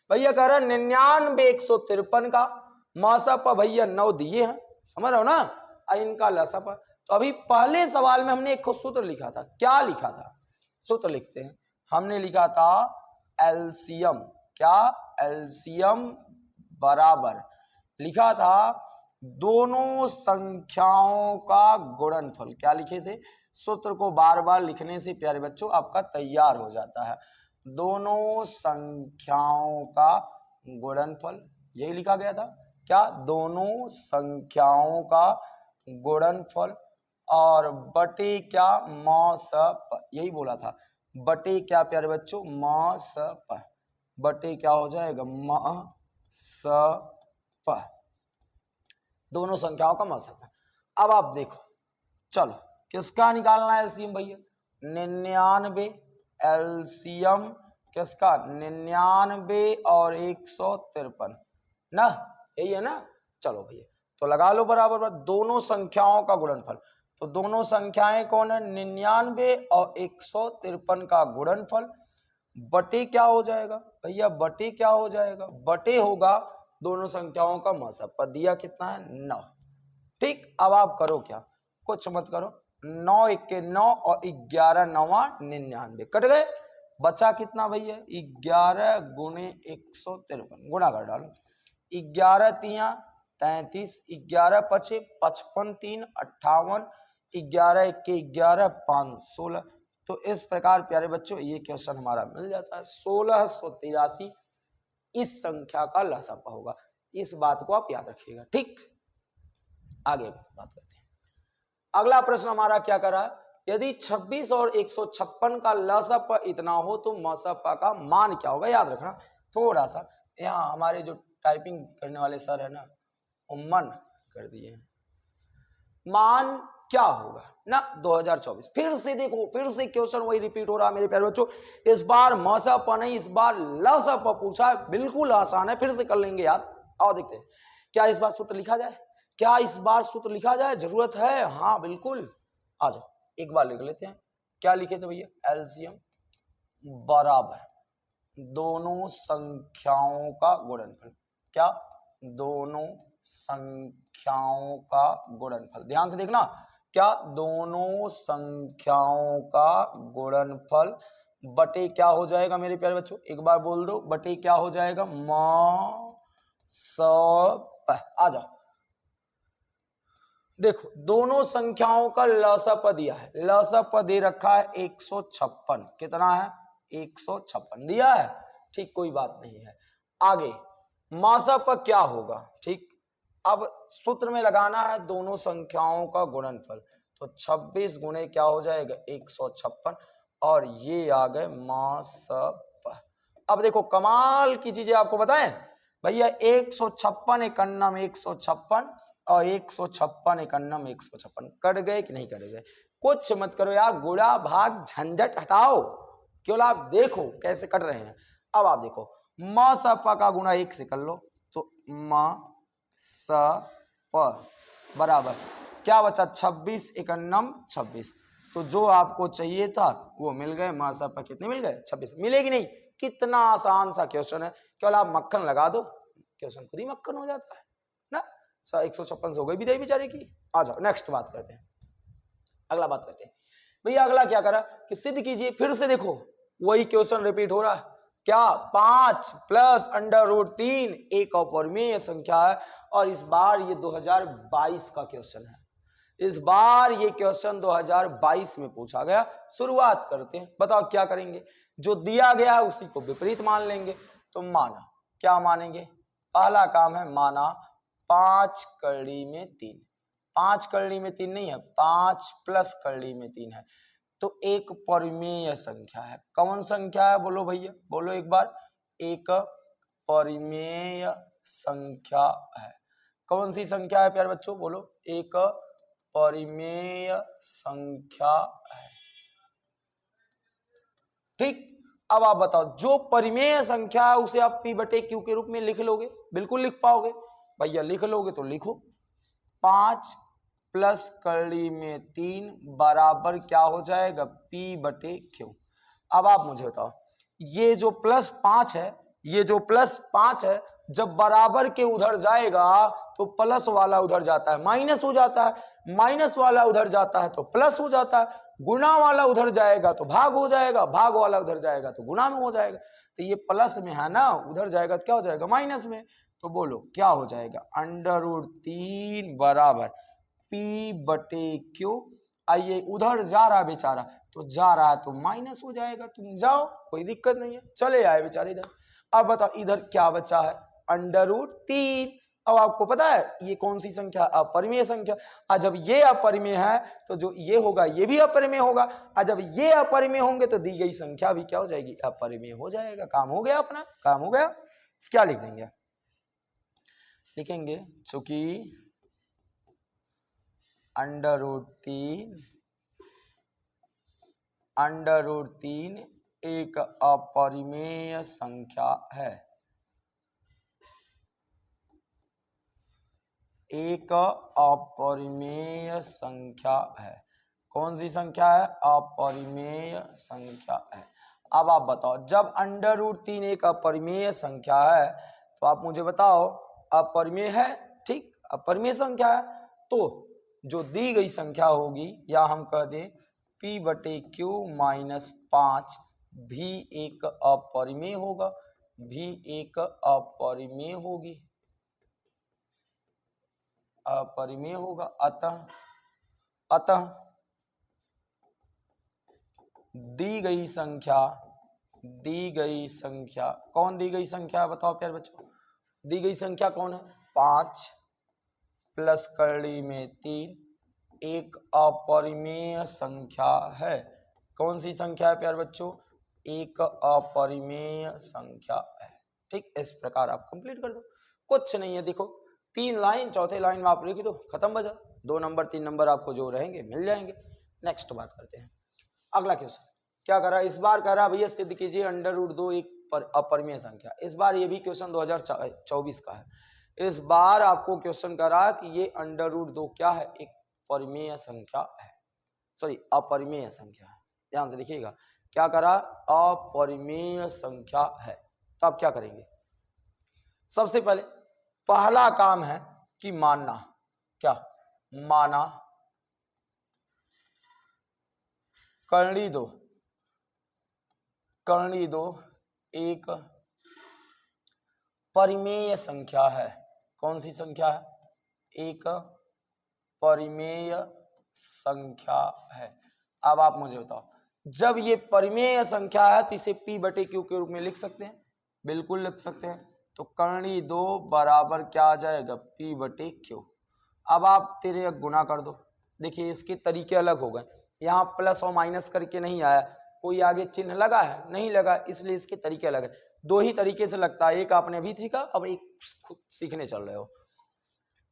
भैया कह रहा 99 153 का मसप भैया 9 दिए हैं, समझ रहे हो ना, इनका लसप। तो अभी पहले सवाल में हमने एक सूत्र लिखा था, क्या लिखा था, सूत्र लिखते हैं। हमने लिखा था एलसीएम, क्या, एलसीएम बराबर लिखा था दोनों संख्याओं का गुणनफल। क्या लिखे थे, सूत्र को बार बार लिखने से प्यारे बच्चों आपका तैयार हो जाता है, दोनों संख्याओं का गुणनफल, यही लिखा गया था। क्या, दोनों संख्याओं का गुणनफल और बटे क्या, मसप, यही बोला था, बटे क्या प्यारे बच्चों, मसप, बटे क्या हो जाएगा, मसप, दोनों संख्याओं का मसप। अब आप देखो, चलो किसका निकालना है एलसीएम भैया, 99 एलसीएम किसका, 99 और 153 ना, यही है ना। चलो भैया तो लगा लो बराबर दोनों संख्याओं का गुणनफल। तो दोनों संख्याएं कौन है, 99 और 153 का गुणनफल बटे क्या हो जाएगा भैया, बटे क्या हो जाएगा, बटे होगा दोनों संख्याओं का मसप। दिया कितना है 9। ठीक, अब आप करो क्या, कुछ मत करो, 9 × 1 = 9 और 11 × 9 = 99, कट गए, बचा कितना भैया 11 × 153, गुणा कर डालो, 11 × 33, 11 × 5 = 55, 3 = 58, 11 × 1 = 11, 5 = 16। तो इस प्रकार प्यारे बच्चों ये क्वेश्चन हमारा मिल जाता है, 1683 इस संख्या का लसप होगा। इस बात को आप याद रखिएगा। ठीक, आगे बात करते हैं। अगला प्रश्न हमारा क्या कर रहा है, यदि 26 और 156 का लसप इतना हो तो मसप का मान क्या होगा। याद रखना थोड़ा सा, यहाँ हमारे जो टाइपिंग करने वाले सर है ना वो मन कर दिए हैं, मान क्या होगा ना 2024। फिर से देखो, फिर से क्वेश्चन वही रिपीट हो रहा है मेरे प्यारे बच्चों। इस बार मौसा प नहीं, इस बार लसा प पूछा है। बिल्कुल आसान है, फिर से कर लेंगे यार। आओ देखते हैं, क्या इस बार सूत्र लिखा जाए? क्या इस बार सूत्र लिखा जाए? जरूरत है, हाँ बिल्कुल। आ जाओ एक बार लिख लेते हैं। क्या लिखे थे भैया? एलसीएम बराबर दोनों संख्याओं का गुणनफल। क्या? दोनों संख्याओं का गुणनफल। ध्यान से देखना, क्या? दोनों संख्याओं का गुणनफल बटे क्या हो जाएगा मेरे प्यारे बच्चों? एक बार बोल दो, बटे क्या हो जाएगा? म स प। आ जाओ देखो, दोनों संख्याओं का लसप दिया है। लसप दे रखा है 156। कितना है? 156 दिया है। ठीक, कोई बात नहीं है। आगे मासप क्या होगा? ठीक, अब सूत्र में लगाना है दोनों संख्याओं का गुणनफल। तो 26 गुणे क्या हो जाएगा? 156, और ये आ गए मासप। अब देखो कमाल की चीजें आपको बताएं भैया। 156 एकन्नम 156 और 156 एकन्नम 156 कट गए कि नहीं कट गए? कुछ मत करो यार, गुणा भाग झंझट हटाओ, केवल आप देखो कैसे कट रहे हैं। अब आप देखो, म स प का गुणा 1 से कर लो, तो म स प बराबर क्या बचा? 26 एकन्नम 26। तो जो आपको चाहिए था वो मिल गए। म स प कितने मिल गए? 26। मिलेगी नहीं? कितना आसान सा क्वेश्चन है, केवल आप मक्खन लगा दो, क्वेश्चन खुद ही मक्खन हो जाता है ना। 156 हो गई विदाई बेचारे की। आ जाओ नेक्स्ट बात करते हैं, अगला बात करते हैं भैया। अगला क्या करा कि सिद्ध कीजिए। फिर से देखो वही क्वेश्चन रिपीट हो रहा है। क्या? 5 प्लस अंडर रूट 3 एक अपरिमेय संख्या है, और इस बार ये 2022 का क्वेश्चन है। इस बार ये क्वेश्चन 2022 में पूछा गया। शुरुआत करते हैं, बताओ क्या करेंगे? जो दिया गया है उसी को विपरीत मान लेंगे। तो माना, क्या मानेंगे? पहला काम है माना 5 कड़ी में 3। 5 कड़ी में 3 नहीं है, 5 प्लस कड़ी में 3 है, तो एक परिमेय संख्या है। कौन संख्या है? बोलो भैया, बोलो एक बार। एक परिमेय संख्या है। कौन सी संख्या है प्यारे बच्चों? बोलो। एक परिमेय संख्या है। ठीक, अब आप बताओ, जो परिमेय संख्या है उसे आप पी बटे क्यू के रूप में लिख लोगे? बिल्कुल लिख पाओगे भैया। लिख लोगे तो लिखो, 5 प्लस कड़ी में 3 बराबर क्या हो जाएगा? पी बटे क्यू। अब आप मुझे बताओ, ये जो +5 है, ये जो +5 है, जब बराबर के उधर जाएगा तो प्लस वाला उधर जाता है माइनस हो जाता है, माइनस वाला उधर जाता है तो प्लस हो जाता है, गुना वाला उधर जाएगा तो भाग हो जाएगा, भाग वाला उधर जाएगा तो गुना में हो जाएगा। तो ये प्लस में है ना, उधर जाएगा तो क्या हो जाएगा? माइनस में। तो बोलो क्या हो जाएगा? √3 बराबर पी बटे क्यू। आइए, उधर जा रहा बेचारा, तो जा रहा है तो माइनस हो जाएगा। तुम जाओ, कोई दिक्कत नहीं है, चले आए बेचारे इधर। अब बताओ इधर क्या बचा है? √3। अब आपको पता है ये कौन सी संख्या? अपरिमेय संख्या। और जब ये अपरिमेय है तो जो ये होगा ये भी अपरिमेय होगा, और जब ये अपरिमेय होंगे तो दी गई संख्या भी क्या हो जाएगी? अपरिमेय हो जाएगा। काम हो गया, अपना काम हो गया। क्या लिख देंगे? लिखेंगे चूंकि √3 एक अपरिमेय संख्या है। एक अपरिमेय संख्या है। कौन सी संख्या है? अपरिमेय संख्या है। अब आप बताओ, जब √3 एक अपरिमेय संख्या है तो आप मुझे बताओ अपरिमेय है, ठीक, अपरिमेय संख्या है, तो जो दी गई संख्या होगी, या हम कह दें p बटे क्यू -5 भी एक अपरिमेय होगा, भी एक अपरिमेय होगी, अपरिमेय होगा। अतः दी गई संख्या कौन दी गई संख्या? बताओ प्यारे बच्चों, दी गई संख्या कौन है? 5 प्लस कड़ी में 3 एक अपरिमेय संख्या है। कौन सी संख्या है प्यारे बच्चों? एक अपरिमेय संख्या है। ठीक, इस प्रकार आप कंप्लीट कर दो, कुछ नहीं है। देखो 3 लाइन, चौथे लाइन में आप लिख दो, खत्म बजा। 2 नंबर 3 नंबर आपको जो रहेंगे मिल जाएंगे। नेक्स्ट बात करते हैं, अगला क्वेश्चन क्या कर रहा है, इस बार कह रहा है भैया सिद्ध कीजिए √2 एक अपरिमेय संख्या। इस बार ये भी क्वेश्चन 2024 का है। इस बार आपको क्वेश्चन कर रहा है कि ये √2 क्या है, एक परिमेय संख्या है, सॉरी अपरिमेय संख्या है। ध्यान से देखिएगा, क्या करा, अपरिमेय संख्या है। तो आप क्या करेंगे, सबसे पहले पहला काम है कि मानना, क्या माना करनी दो एक परिमेय संख्या है। कौन सी संख्या है, एक परिमेय संख्या है। अब आप मुझे बताओ, जब ये परिमेय संख्या है तो इसे P/Q के रूप में लिख सकते हैं, बिल्कुल लिख सकते हैं। तो करनी दो बराबर क्या आ जाएगा, P/Q। अब आप तेरे गुना कर दो। देखिए इसके तरीके अलग हो गए, यहाँ प्लस और माइनस करके नहीं आया, कोई आगे चिन्ह लगा है, नहीं लगा, इसलिए इसके तरीके अलग है। 2 ही तरीके से लगता है, एक आपने अभी सीखा, अब एक खुद सीखने चल रहे हो।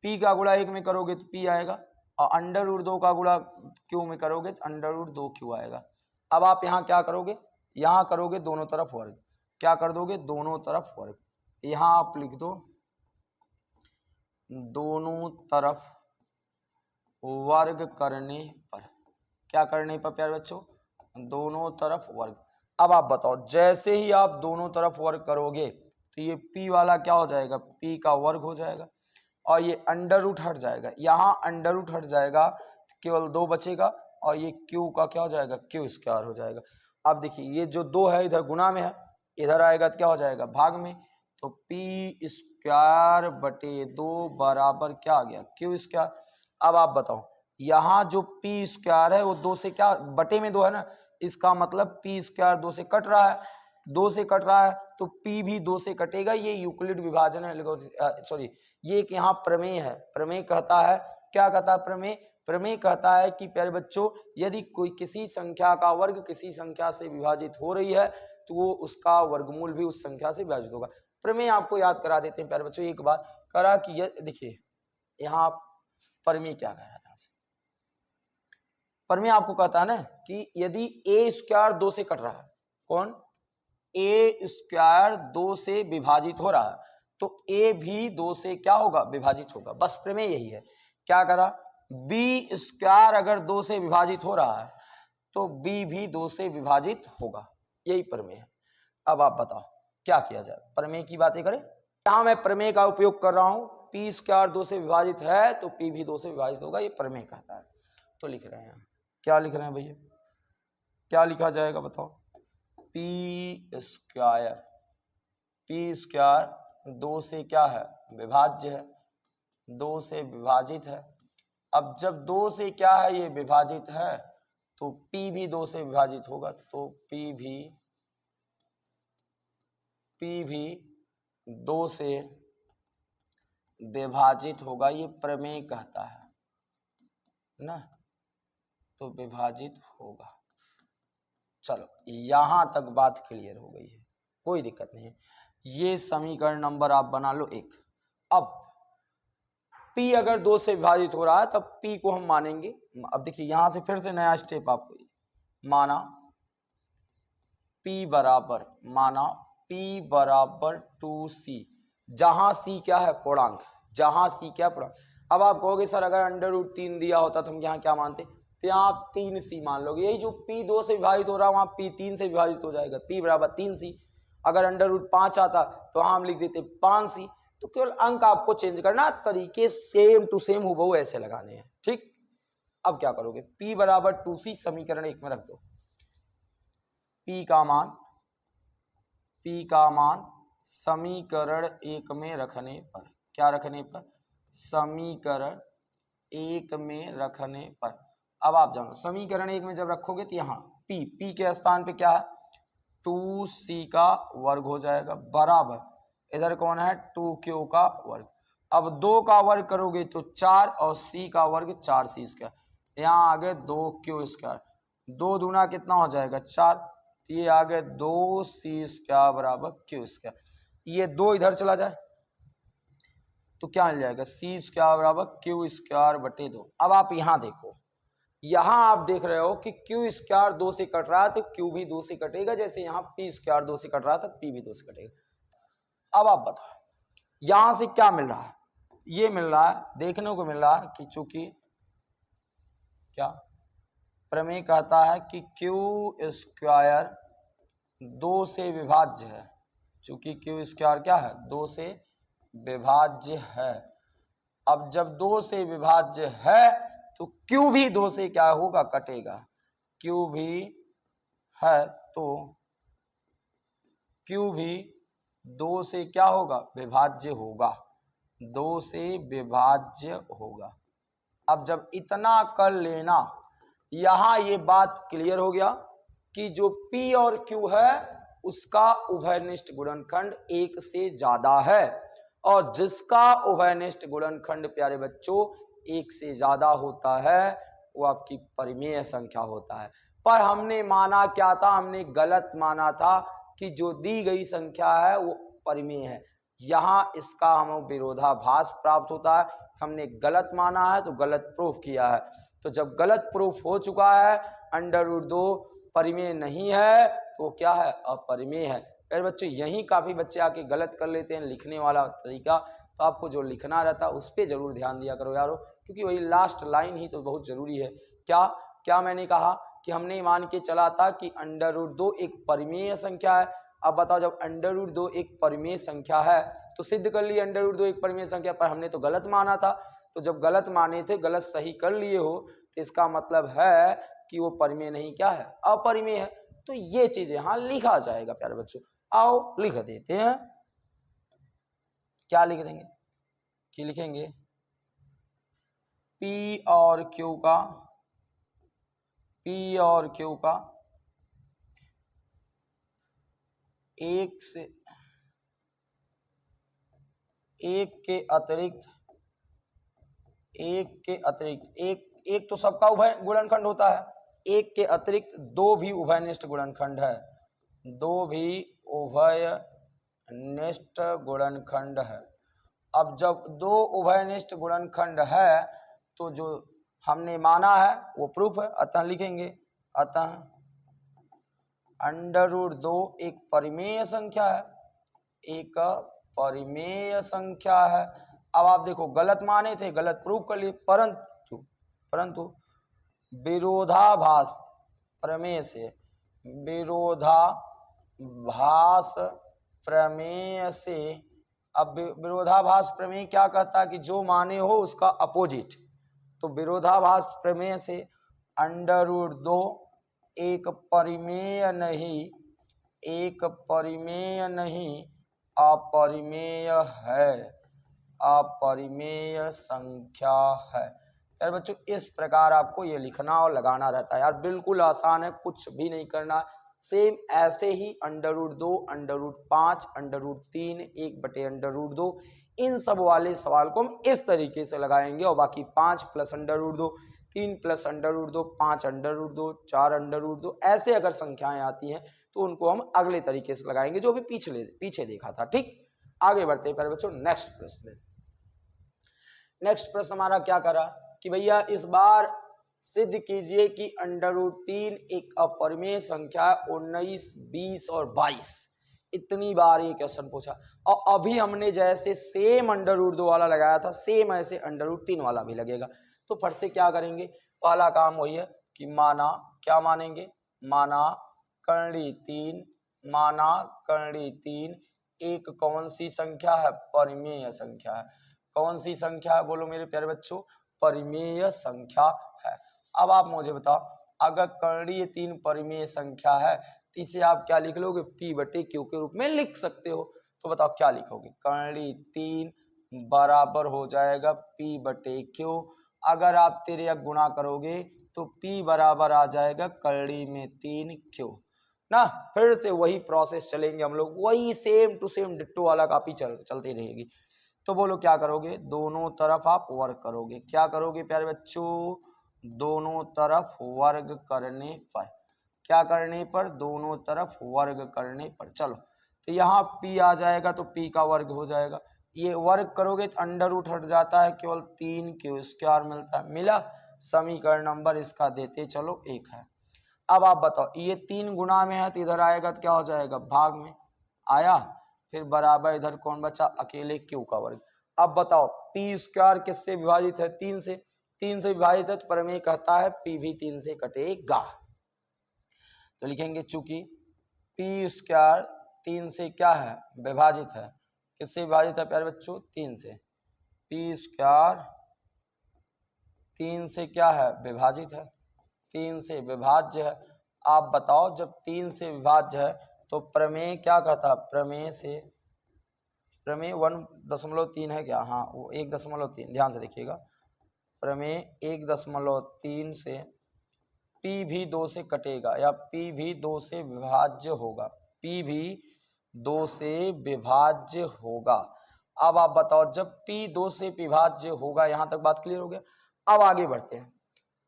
P का गुणा 1 में करोगे तो P आएगा, और √2 का गुणा Q में करोगे तो √2Q आएगा। अब आप यहाँ क्या करोगे, यहाँ करोगे दोनों तरफ वर्ग, क्या कर दोगे, दोनों तरफ वर्ग। यहाँ आप लिख दो दोनों तरफ वर्ग करने पर, क्या करने पर प्यारे बच्चों, दोनों तरफ वर्ग। अब आप बताओ, जैसे ही आप दोनों तरफ वर्ग करोगे तो ये P वाला क्या हो जाएगा, P का वर्ग हो जाएगा, और ये √ हट जाएगा, यहाँ √ हट जाएगा, केवल 2 बचेगा, और ये Q का क्या हो जाएगा, Q² हो जाएगा। अब देखिए ये जो 2 है इधर गुना में है, इधर आएगा तो क्या हो जाएगा, भाग में। तो P²/2 बराबर क्या आ गया, Q²। अब आप बताओ, यहाँ जो P² है वो 2 से क्या, बटे में 2 है ना, इसका मतलब P² 2 से कट रहा है, 2 से कट रहा है तो P भी 2 से कटेगा। ये यूक्लिड विभाजन है, सॉरी ये एक यहाँ प्रमेय है। प्रमेय कहता है, क्या कहता है प्रमेय, प्रमेय कहता है कि प्यारे बच्चों यदि कोई किसी संख्या का वर्ग किसी संख्या से विभाजित हो रही है तो वो उसका वर्गमूल भी उस संख्या से विभाजित होगा। प्रमेय आपको याद करा देते हैं प्यारे बच्चों, एक बार करा कि देखिए यहाँ प्रमेय क्या कह रहा था, प्रमेय आपको कहता है ना कि यदि A² 2 से कट रहा है, कौन, A² 2 से विभाजित हो रहा है तो A भी 2 से क्या होगा, विभाजित होगा। बस प्रमेय यही है। क्या करा, B² अगर 2 से विभाजित हो रहा है तो B भी 2 से विभाजित होगा, यही प्रमेय है। अब आप बताओ क्या किया जाए, प्रमेय की बातें करें। यहां मैं प्रमेय का उपयोग कर रहा हूं, P² 2 से विभाजित है तो P भी 2 से विभाजित होगा, ये प्रमेय कहता है। तो लिख रहे हैं, क्या लिख रहे हैं भैया, क्या लिखा जाएगा बताओ, P² 2 से क्या है, विभाज्य है, 2 से विभाजित है। अब जब 2 से क्या है, ये विभाजित है तो P भी 2 से विभाजित होगा, तो P भी 2 से विभाजित होगा, ये प्रमेय कहता है ना, तो विभाजित होगा। चलो यहां तक बात क्लियर हो गई है, कोई दिक्कत नहीं है। ये समीकरण नंबर आप बना लो 1। अब P अगर 2 से विभाजित हो रहा है तब P को हम मानेंगे। अब देखिए यहां से फिर से नया स्टेप आपको, माना P बराबर 2C, जहां C क्या है, पूर्णांक, जहां C क्या पूर्णांक। अब आप कहोगे सर अगर √3 दिया होता तो हम यहाँ क्या मानते, तो यहाँ आप 3C मान लोगे। यही जो P 2 से विभाजित हो रहा है वहां P 3 से विभाजित हो जाएगा, P बराबर 3C। अगर √5 आता तो हम लिख देते 5C। तो केवल अंक आपको चेंज करना, तरीके सेम टू सेम हूबहू ऐसे लगाने हैं, ठीक। अब क्या करोगे, P बराबर 2C समीकरण 1 में रख दो। P का मान समीकरण 1 में रखने पर, क्या रखने पर, समीकरण 1 में रखने पर। अब आप जानो समीकरण 1 में जब रखोगे तो यहाँ P के स्थान पे क्या है, 2C का वर्ग हो जाएगा, बराबर इधर कौन है, 2Q का वर्ग। अब 2 का वर्ग करोगे तो 4 और C का वर्ग 4C², यहाँ आ गए 2Q²। 2 दूना कितना हो जाएगा 4, ये आ गए 2C² बराबर Q²। ये 2 इधर चला जाए, तो क्या मिल जाएगा, सी स्क्वायर बराबर क्यू स्क्वायर बटे 2। अब आप यहाँ देखो, यहाँ आप देख रहे हो कि क्यू स्क्वायर 2 से कट रहा है तो क्यू भी 2 से कटेगा, जैसे यहाँ पी स्क्वायर 2 से कट रहा था तो पी भी 2 से कटेगा। अब आप बताओ यहां से क्या मिल रहा है, ये मिल रहा है, देखने को मिल रहा है कि चूंकि क्या प्रमेय कहता है कि क्यू स्क्वायर 2 से विभाज्य है, चूंकि क्यू स्क्वायर क्या है, 2 से विभाज्य है। अब जब 2 से विभाज्य है तो क्यू भी 2 से क्या होगा, कटेगा। क्यू भी है तो क्यू भी 2 से क्या होगा, विभाज्य होगा, 2 से विभाज्य होगा। अब जब इतना कर लेना, यहां ये बात क्लियर हो गया कि जो P और Q है उसका उभयनिष्ठ गुणनखंड 1 से ज्यादा है, और जिसका उभयनिष्ठ गुणनखंड प्यारे बच्चों 1 से ज्यादा होता है वो आपकी परिमेय संख्या होता है। पर हमने माना क्या था, हमने गलत माना था कि जो दी गई संख्या है वो परिमेय है। यहाँ इसका हमें विरोधाभास प्राप्त होता है, हमने गलत माना है तो गलत प्रूफ किया है। तो जब गलत प्रूफ हो चुका है, √2 परिमेय नहीं है तो क्या है, अपरिमेय है। फिर बच्चों यही काफी बच्चे आके गलत कर लेते हैं लिखने वाला तरीका, तो आपको जो लिखना रहता है उस पर जरूर ध्यान दिया करो यारो, क्योंकि वही लास्ट लाइन ही तो बहुत जरूरी है। क्या क्या मैंने कहा कि हमने मान के चला था कि √2 एक परिमेय संख्या है। अब बताओ जब √2 एक परिमेय संख्या है तो सिद्ध कर लिए √2 एक परिमेय संख्या, पर हमने तो गलत माना था। तो जब गलत माने थे, गलत सही कर लिए हो, तो इसका मतलब है कि वो परिमेय नहीं, क्या है, अपरिमेय है। तो ये चीज यहाँ लिखा जाएगा प्यारे बच्चों। आओ लिख देते हैं, क्या लिख देंगे कि लिखेंगे P और Q का, P और Q का एक के अतिरिक्त एक तो सबका उभय गुणनखंड होता है, एक के अतिरिक्त 2 भी उभयनिष्ठ गुणनखंड है, 2 भी उभयनिष्ठ गुणनखंड है। अब जब 2 उभयनिष्ठ गुणनखंड है तो जो हमने माना है वो प्रूफ है, अतः लिखेंगे अतः √2 एक परिमेय संख्या है, एक परिमेय संख्या है। अब आप देखो गलत माने थे, गलत प्रूफ कर लिए, परंतु विरोधाभास प्रमेय से, विरोधाभास प्रमेय से, अब विरोधाभास प्रमेय क्या कहता है कि जो माने हो उसका अपोजिट। तो विरोधाभास प्रमेय से √2 एक परिमेय नहीं अपरिमेय है, अपरिमेय संख्या है। यार बच्चों इस प्रकार आपको ये लिखना और लगाना रहता है यार, बिल्कुल आसान है, कुछ भी नहीं करना। सेम ऐसे ही √2, √5, √3, 1/√2 इन सब वाले सवाल को हम इस तरीके से लगाएंगे, और बाकी 5 + √2, 3 + √2, 5 √2, 4 √2 ऐसे अगर संख्याएं आती हैं तो उनको हम अगले तरीके से लगाएंगे जो भी पीछे देखा था। ठीक, आगे बढ़ते हैं बच्चों नेक्स्ट प्रश्न। नेक्स्ट प्रश्न हमारा क्या करा कि भैया इस बार सिद्ध कीजिए कि √3 एक अपरिमेय संख्या है। 19, 20 और 22 इतनी बार ये क्वेश्चन पूछा, और अभी हमने जैसे सेम √2 वाला लगाया था, सेम ऐसे √3 वाला भी लगेगा। तो फट से क्या करेंगे, पहला काम वही है कि माना, क्या मानेंगे, माना कर्णी 3, माना कर्णी 3 एक कौन सी संख्या है, परिमेय संख्या है। कौन सी संख्या है बोलो मेरे प्यारे बच्चों, परिमेय संख्या है। अब आप मुझे बताओ, अगर कर्णीय 3 परिमेय संख्या है तो इसे आप क्या लिख लोगे, P/Q के रूप में लिख सकते हो। तो बताओ क्या लिखोगे, कर्णी 3 बराबर हो जाएगा P/Q। अगर आप 3 गुणा करोगे तो P बराबर आ जाएगा कर्णी में 3Q ना। फिर से वही प्रोसेस चलेंगे हम लोग, वही सेम टू सेम डिट्टो वाला कॉपी चलती रहेगी। तो बोलो क्या करोगे, दोनों तरफ आप वर्ग करोगे। क्या करोगे प्यारे बच्चों, दोनों तरफ वर्ग करने पर, क्या करने पर, दोनों तरफ वर्ग करने पर। चलो तो यहाँ P आ जाएगा तो P का वर्ग हो जाएगा, ये वर्ग करोगे तो अंडर रूट हट जाता है, केवल 3 क्यू स्क्वायर मिलता है। मिला, समीकरण नंबर इसका देते चलो 1 है। अब आप बताओ, ये 3 गुना में है तो इधर आएगा तो क्या हो जाएगा, भाग में आया, फिर बराबर इधर कौन बचा, अकेले क्यू का वर्ग। अब बताओ पी स्क्वायर किससे विभाजित है, 3 से, 3 से विभाजित है तो प्रमेय कहता है पी भी 3 से कटेगा। तो लिखेंगे चूंकि पी स्क्वायर 3 से क्या है, विभाजित है, किससे विभाजित है प्यारे बच्चों, 3 से। पी स्क्वायर 3 से क्या है, विभाजित है, 3 से विभाज्य है। आप बताओ जब 3 से विभाज्य है तो प्रमेय क्या कहता है, प्रमेय से, प्रमेय 1.3 है क्या, हाँ वो 1.3, ध्यान से देखिएगा, प्रमेय 1.3 से P भी 2 से कटेगा या P भी 2 से विभाज्य होगा, P भी 2 से विभाज्य होगा। अब आप बताओ जब P 2 से विभाज्य होगा, यहां तक बात क्लियर हो गया। अब आगे बढ़ते हैं।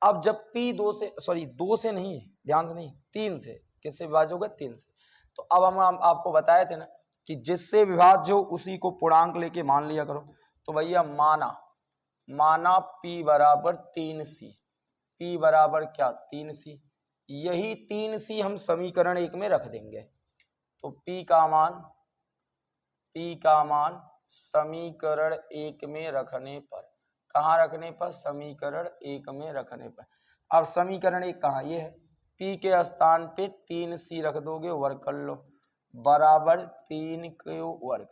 अब जब P 2 से, सॉरी 2 से नहीं, ध्यान से नहीं, 3 से, किससे विभाज्य होगा, 3 से। तो अब हम आपको बताए थे ना कि जिससे विभाज्य हो उसी को पूर्णांक लेके मान लिया करो। तो भैया माना P बराबर 3C, P बराबर क्या, 3C, यही 3C हम समीकरण 1 में रख देंगे। तो P का मान समीकरण 1 में रखने पर, कहाँ रखने पर, समीकरण 1 में रखने पर। अब समीकरण 1 कहाँ, ये है, P के स्थान पे 3C रख दोगे, वर्ग कर लो, बराबर 3Q वर्ग।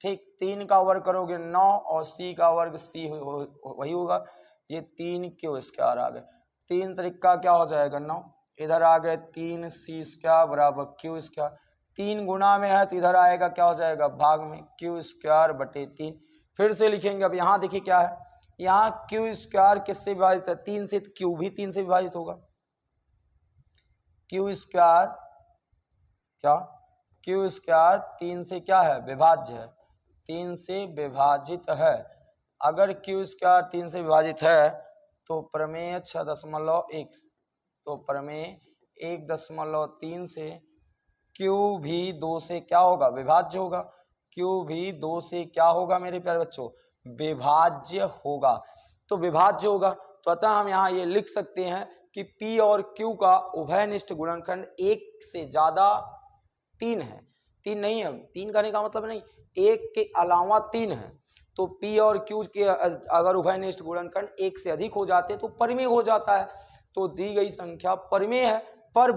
ठीक, 3 का वर्ग करोगे 9 और C का वर्ग C वही होगा, ये 3Q स्क्वायर आ गए, 3 तरीका क्या हो जाएगा 9, इधर आ गए 3C स्क्वायर बराबर Q स्क्वायर, 3 गुना में है तो इधर आएगा क्या हो जाएगा, भाग में, Q स्क्वायर बटे 3। फिर से लिखेंगे, अब यहाँ देखिए क्या है, यहाँ Q स्क्वायर किससे विभाजित है, 3 से, तो Q भी 3 से विभाजित होगा, Q स्क्वायर क्या, Q स्क्वायर 3 से क्या है, विभाज्य है, 3 से विभाजित है। अगर Q स्क्वायर 3 से विभाजित है तो प्रमेय 6.1, तो प्रमेय 1.3 से Q भी 2 से क्या होगा, विभाज्य होगा, Q भी 2 से क्या होगा मेरे प्यारे बच्चों, विभाज्य होगा। तो विभाज्य होगा तो अतः हम यहाँ ये लिख सकते हैं कि P और Q का उभयनिष्ठ गुणनखंड 1 से ज्यादा 3 है, 3 नहीं है, 3 करने का मतलब नहीं, 1 के अलावा 3 है। तो P और Q के अगर उभयनिष्ठ गुणनखंड 1 से अधिक हो जाते तो परिमेय हो जाता है। तो दी गई संख्या परिमेय है, पर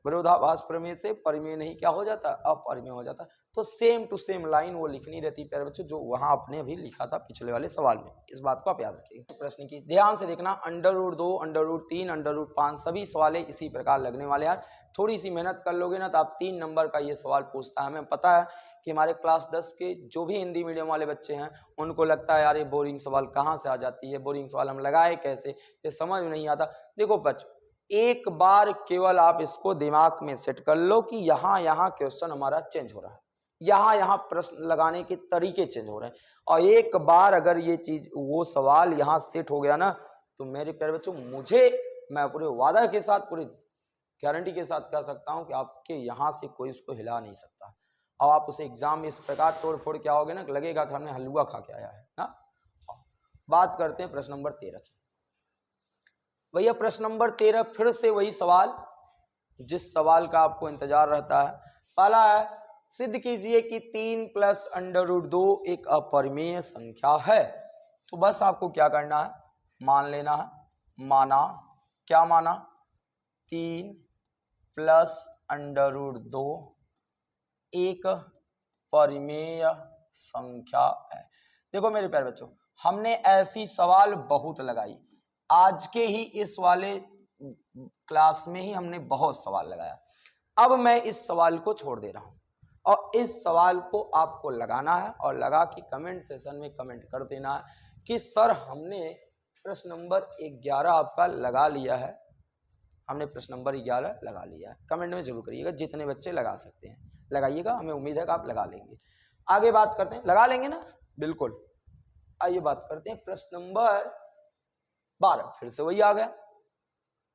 विरोधाभास प्रमेय से परिमेय नहीं क्या हो जाता, अपरिमेय हो जाता। तो सेम टू सेम लाइन वो लिखनी रहती है प्यारे बच्चों, जो वहां आपने अभी लिखा था पिछले वाले सवाल में, इस बात को आप याद रखिएगा। प्रश्न की ध्यान से देखना, √2, √3, √5 सभी सवाल इसी प्रकार लगने वाले यार। थोड़ी सी मेहनत कर लोगे ना तो आप 3 नंबर का ये सवाल पूछता है। हमें पता है कि हमारे क्लास 10 के जो भी हिंदी मीडियम वाले बच्चे हैं उनको लगता है यार ये बोरिंग सवाल कहाँ से आ जाती है, बोरिंग सवाल हम लगाए कैसे, ये समझ में नहीं आता। देखो बच्चों, एक बार केवल आप इसको दिमाग में सेट कर लो कि यहाँ क्वेश्चन हमारा चेंज हो रहा है, यहाँ प्रश्न लगाने के तरीके चेंज हो रहे हैं, और एक बार अगर ये चीज, वो सवाल यहाँ सेट हो गया ना तो मेरे प्यारे बच्चों, मैं पूरे वादा के साथ, पूरी गारंटी के साथ कह सकता हूं कि आपके यहाँ से कोई उसको हिला नहीं सकता। और आप उसे एग्जाम में इस प्रकार तोड़ फोड़ के आओगे ना, लगेगा कि हमने हलवा खा के आया है ना। बात करते हैं प्रश्न नंबर 13 की। भैया प्रश्न नंबर 13 फिर से वही सवाल जिस सवाल का आपको इंतजार रहता है। पहला है, सिद्ध कीजिए कि 3 + √2 एक अपरिमेय संख्या है। तो बस आपको क्या करना है, मान लेना है, माना, क्या माना, 3 + √2 एक परिमेय संख्या है। देखो मेरे प्यारे बच्चों, हमने ऐसी सवाल बहुत लगाई, आज के ही इस वाले क्लास में ही हमने बहुत सवाल लगाया। अब मैं इस सवाल को छोड़ दे रहा हूं और इस सवाल को आपको लगाना है, और लगा के कमेंट सेशन में कमेंट कर देना है कि सर हमने प्रश्न नंबर 11 आपका लगा लिया है, हमने प्रश्न नंबर 11 लगा लिया है। कमेंट में जरूर करिएगा, जितने बच्चे लगा सकते हैं लगाइएगा, हमें उम्मीद है कि आप लगा लेंगे। आगे बात करते हैं, लगा लेंगे ना, बिल्कुल। आइए बात करते हैं प्रश्न नंबर 12, फिर से वही आ गया।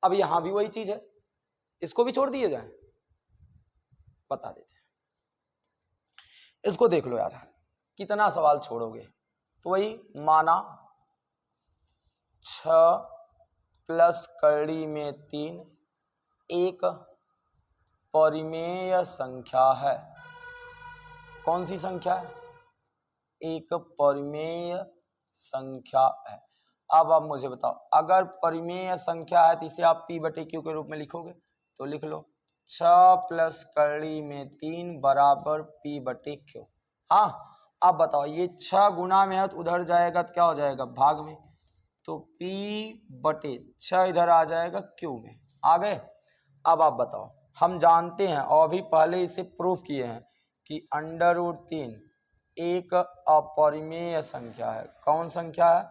अब यहां भी वही चीज है, इसको भी छोड़ दिए जाए, बता देते हैं। इसको देख लो यार, कितना सवाल छोड़ोगे। तो वही माना 6 प्लस कड़ी में 3 एक परिमेय संख्या है। कौन सी संख्या है? एक परिमेय संख्या है। अब आप मुझे बताओ, अगर परिमेय संख्या है तो इसे आप p बटे q के रूप में लिखोगे, तो लिख लो 6 प्लस कड़ी में 3 बराबर p बटे q। हाँ, अब बताओ ये 6 गुना में है तो उधर जाएगा तो क्या हो जाएगा, भाग में, तो p बटे 6 इधर आ जाएगा q में। आ गए। अब आप बताओ, हम जानते हैं और अभी पहले इसे प्रूफ किए हैं कि √3 एक अपरिमेय संख्या है। कौन संख्या है?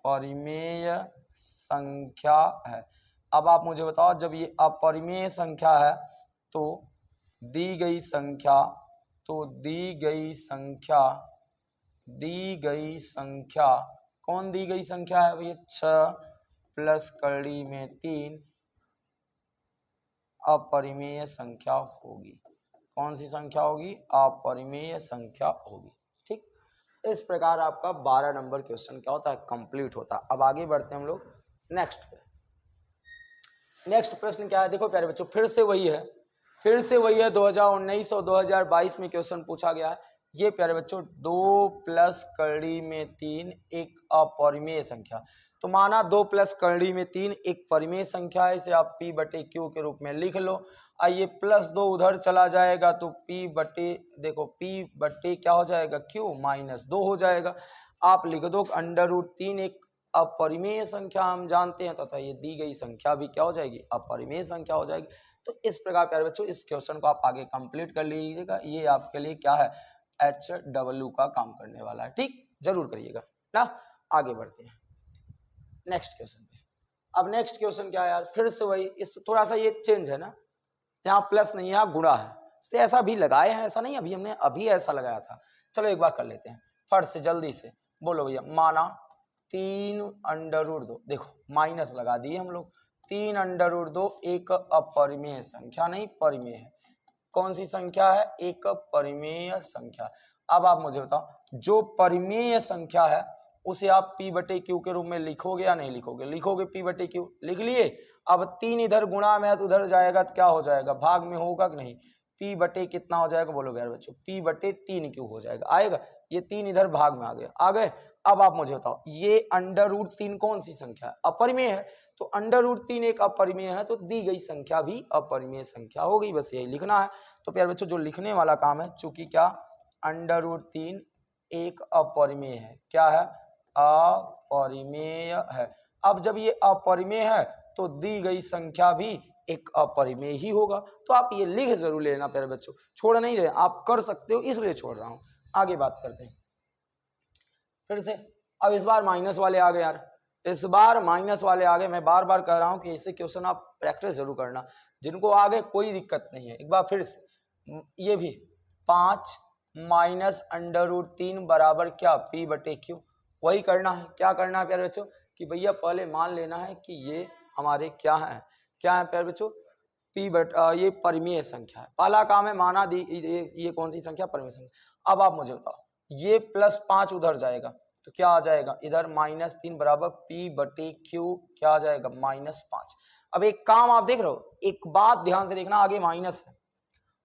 अपरिमेय संख्या है। अब आप मुझे बताओ, जब ये अपरिमेय संख्या है तो दी गई संख्या कौन दी गई संख्या है भैया? 6 प्लस कड़ी में 3 अपरिमेय संख्या होगी। कौन सी संख्या होगी? अपरिमेय संख्या होगी। ठीक, इस प्रकार आपका 12 नंबर क्वेश्चन क्या होता है, कंप्लीट होता है। अब आगे बढ़ते हैं हम लोग नेक्स्ट पे। नेक्स्ट प्रश्न क्या है, देखो प्यारे बच्चों, फिर से वही है 2019 और 2022 में क्वेश्चन पूछा गया है। ये प्यारे बच्चों 2 प्लस कड़ी में 3 एक अपरिमेय संख्या। तो माना 2 प्लस कड़ी में 3 एक परिमेय संख्या है, इसे आप p बटे q के रूप में लिख लो। ये +2 उधर चला जाएगा तो p बटे क्या हो जाएगा, q -2 हो जाएगा। आप लिख दो √3 एक अपरिमेय संख्या हम जानते हैं तथा ये दी गई संख्या भी क्या हो जाएगी, अपरिमेय संख्या हो जाएगी। तो इस प्रकार प्यारे बच्चों इस क्वेश्चन को आप आगे कंप्लीट कर लीजिएगा। ये आपके लिए क्या है, HW का काम करने वाला है। ठीक, जरूर करिएगा ना। आगे बढ़ते हैं नेक्स्ट क्वेश्चन पे। अब नेक्स्ट क्वेश्चन क्या है यार, फिर से वही, इस थोड़ा सा ये चेंज है ना, यहाँ प्लस नहीं है, यहाँ गुणा है। इसलिए ऐसा भी लगाए हैं, ऐसा नहीं हमने अभी ऐसा लगाया था। चलो एक बार कर लेते हैं फट से, जल्दी से बोलो भैया। माना 3√2, देखो माइनस लगा दिए हम लोग। 3√2 एक अपरिमेय संख्या नहीं, परिमेय है। कौन सी संख्या है? एक परिमेय संख्या। अब आप मुझे बताओ, जो परिमेय संख्या है उसे आप p बटे q के रूप में लिखोगे या नहीं लिखोगे? लिखोगे, p बटे q लिख लिए। अब 3 इधर गुणा में है तो उधर जाएगा तो क्या हो जाएगा, भाग में होगा कि नहीं? p बटे कितना हो जाएगा, बोलो यार बच्चों, p बटे 3q हो जाएगा, आएगा। ये 3 इधर भाग में आ गया, आ गए। अब आप मुझे बताओ, ये √3 कौन सी संख्या है? अपरिमेय है। तो √3 एक अपरिमेय है तो दी गई संख्या भी अपरिमेय संख्या हो गई। बस यही लिखना है। तो प्यारे बच्चों जो लिखने वाला काम है, चूंकि क्या √3 एक अपरिमेय है, क्या है, अपरिमेय है। अब जब ये अपरिमेय है तो दी गई संख्या भी एक अपरिमेय ही होगा। तो आप ये लिख जरूर लेना प्यारे बच्चों, छोड़ नहीं रहे, आप कर सकते हो इसलिए छोड़ रहा हूं। आगे बात करते हैं फिर से। अब इस बार माइनस वाले आ गए यार, इस बार माइनस वाले आ गए। मैं बार बार कह रहा हूं कि ऐसे क्वेश्चन आप प्रैक्टिस जरूर करना। जिनको आ गए कोई दिक्कत नहीं है, एक बार फिर से ये भी 5 माइनस √3 बराबर क्या, p बटे q। वही करना है। क्या करना है प्यारे बच्चों कि भैया पहले मान लेना है कि ये हमारे क्या है प्यारे बच्चों, ये परिमेय संख्या है। पहला काम है माना दी ये कौन सी संख्या, परिमेय संख्या। अब आप मुझे बताओ, ये +5 उधर जाएगा तो क्या आ जाएगा, इधर -3 बराबर p बटे q क्या आ जाएगा, -5। अब एक काम आप देख रहे हो, एक बात ध्यान से देखना, आगे माइनस है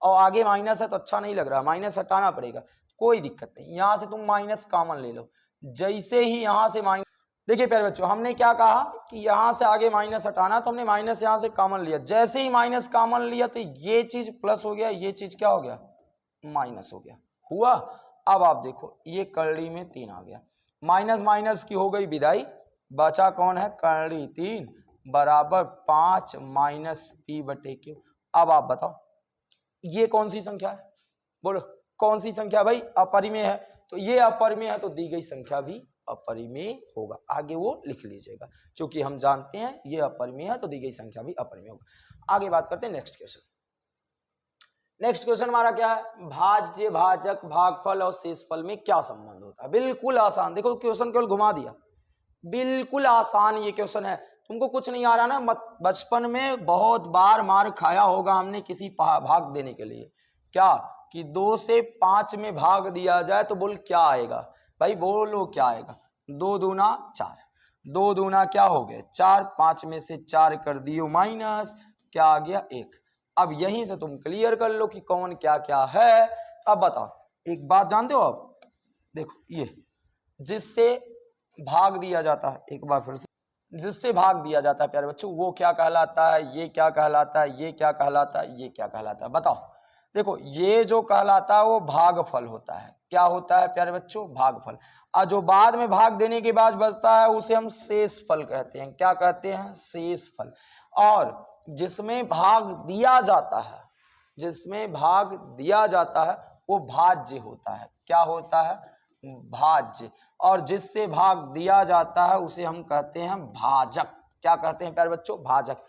और आगे माइनस है तो अच्छा नहीं लग रहा, माइनस हटाना पड़ेगा। कोई दिक्कत नहीं, यहां से तुम माइनस कॉमन ले लो। जैसे ही यहां से माइनस, देखिए प्यारे बच्चों हमने क्या कहा कि यहां से आगे माइनस हटाना, तो हमने माइनस यहां से कॉमन लिया। जैसे ही माइनस कॉमन लिया तो ये चीज प्लस हो गया, ये चीज क्या हो गया, माइनस हो गया। हुआ। अब आप देखो ये कड़ी में 3 आ गया, माइनस माइनस की हो गई विदाई, बचा कौन है, कड़ी 3 बराबर 5 माइनस p बटे q। अब आप बताओ ये कौन सी संख्या है, बोलो कौन सी संख्या भाई, अपरिमेय है। तो ये अपरिमेय है तो दी गई संख्या भी अपरिमेय होगा। आगे वो लिख लीजिएगा, क्योंकि हम जानते हैं ये अपरिमेय है तो दी गई संख्या भी अपरिमेय होगा। आगे बात करते हैं नेक्स्ट क्वेश्चन। नेक्स्ट क्वेश्चन हमारा क्या है, भाज्य, भाजक, भागफल और शेषफल में क्या संबंध होता है। बिल्कुल आसान, देखो क्वेश्चन केवल घुमा दिया, बिल्कुल आसान ये क्वेश्चन है। तुमको कुछ नहीं आ रहा ना, बचपन में बहुत बार मार खाया होगा हमने किसी भाग देने के लिए, क्या कि 2 से 5 में भाग दिया जाए तो बोल क्या आएगा भाई, बोलो क्या आएगा। 2 दूना 4, 2 दूना क्या हो गए 4, 5 में से 4 कर दियो माइनस, क्या आ गया 1। अब यहीं से तुम क्लियर कर लो कि कौन क्या क्या है। अब बताओ एक बात जानते हो आप, देखो ये जिससे भाग दिया जाता है, एक बार फिर से, जिससे भाग दिया जाता है प्यारे बच्चों वो क्या कहलाता है, ये क्या कहलाता है, ये क्या कहलाता है, ये क्या कहलाता है, बताओ। देखो ये जो कहलाता है वो भागफल होता है। क्या होता है प्यारे बच्चों, भागफल। और जो बाद में भाग देने के बाद बचता है उसे हम शेषफल कहते हैं। क्या कहते हैं, शेषफल। और जिसमें भाग दिया जाता है, जिसमें भाग दिया जाता है वो भाज्य होता है। क्या होता है, भाज्य। और जिससे भाग दिया जाता है उसे हम कहते हैं भाजक। क्या कहते हैं प्यारे बच्चों, भाजक।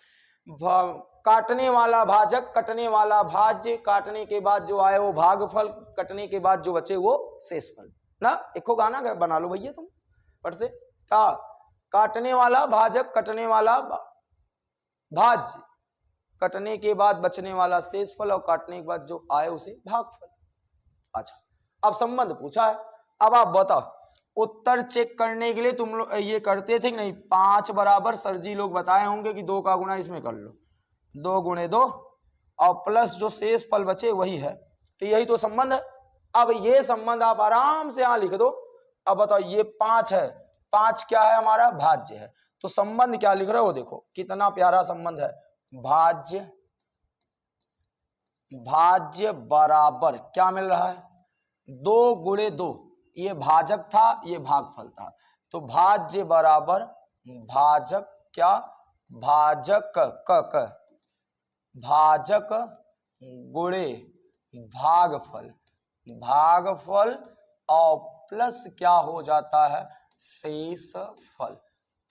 काटने वाला भाजक, कटने वाला भाज्य, काटने के बाद जो आए वो भागफल, कटने के बाद जो बचे वो शेषफल ना। एक गाना बना लो भैया तुम पर से, काटने वाला भाजक, कटने वाला भाज्य, कटने के बाद बचने वाला शेषफल, और काटने के बाद जो आए उसे भागफल। अच्छा अब संबंध पूछा है, अब आप बताओ उत्तर चेक करने के लिए तुम लोग ये करते थे कि नहीं, 5 बराबर सर जी लोग बताए होंगे कि 2 का गुणा इसमें कर लो, 2 गुणे 2 और प्लस जो शेष फल बचे वही है, तो यही तो संबंध है। अब ये संबंध आप आराम से यहां लिख दो। अब बताओ ये 5 है, 5 क्या है हमारा, भाज्य है, तो संबंध क्या लिख रहे हो, देखो कितना प्यारा संबंध है, भाज्य, भाज्य बराबर क्या मिल रहा है, 2 गुणे 2, ये भाजक था ये भागफल था, तो भाज्य बराबर भाजक, क्या भाजक क भाजक गुणे भागफल, भागफल और प्लस क्या हो जाता है, शेषफल,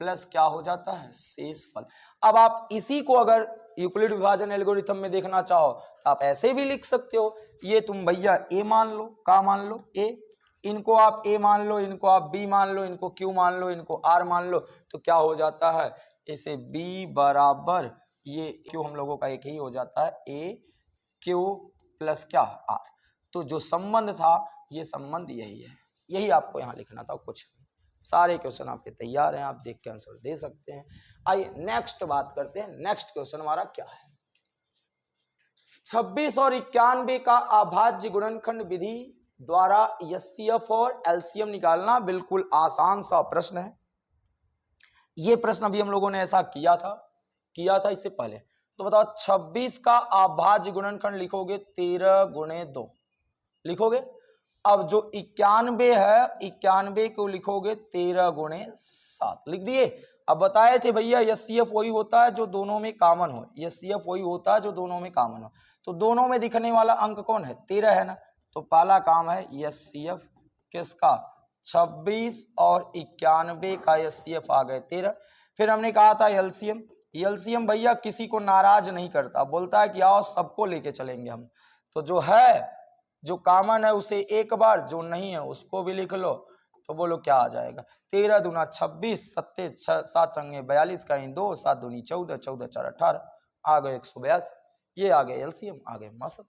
प्लस क्या हो जाता है, शेषफल। अब आप इसी को अगर यूक्लिड विभाजन एल्गोरिथम में देखना चाहो तो आप ऐसे भी लिख सकते हो। ये तुम भैया ए मान लो, का मान लो ए, इनको आप ए मान लो, इनको आप बी मान लो, इनको क्यू मान लो, इनको आर मान लो, तो क्या हो जाता है, इसे बी बराबर ये क्यू हम लोगों का एक ही हो जाता है, ए क्यू प्लस क्या आर। तो जो संबंध था ये संबंध यही है, यही आपको यहाँ लिखना था, कुछ सारे क्वेश्चन आपके तैयार हैं, आप देख के आंसर दे सकते हैं। आइए नेक्स्ट बात करते हैं, नेक्स्ट क्वेश्चन हमारा क्या है, 26 और 91 का अभाज्य गुणनखंड विधि द्वारा एचसीएफ और एलसीएम निकालना। बिल्कुल आसान सा प्रश्न है ये प्रश्न, अभी हम लोगों ने ऐसा किया था इससे पहले। तो बताओ 26 का अभाज्य गुणनखंड लिखोगे 13 गुणे 2 लिखोगे। अब जो 91 है 91 को लिखोगे 13 गुणे 7 लिख दिए। अब बताए थे भैया एचसीएफ वही होता है जो दोनों में कॉमन हो, एचसीएफ वही होता है जो दोनों में कॉमन हो, तो दोनों में दिखने वाला अंक कौन है, 13 है ना। तो पहला काम है एचसीएफ किसका, 26 और 91 का एचसीएफ आ गए 13। फिर हमने कहा था एलसीएम, एलसीएम भैया किसी को नाराज नहीं करता, बोलता है कि आओ सबको लेके चलेंगे हम, तो जो है जो कॉमन है उसे एक बार, जो नहीं है उसको भी लिख लो, तो बोलो क्या आ जाएगा, 13 दूना 26, 7 संगे 42 का 2, 7 दूनी 14, 14 4 18, आ गए 182। ये आ गए एलसीएम, आ गए मसद।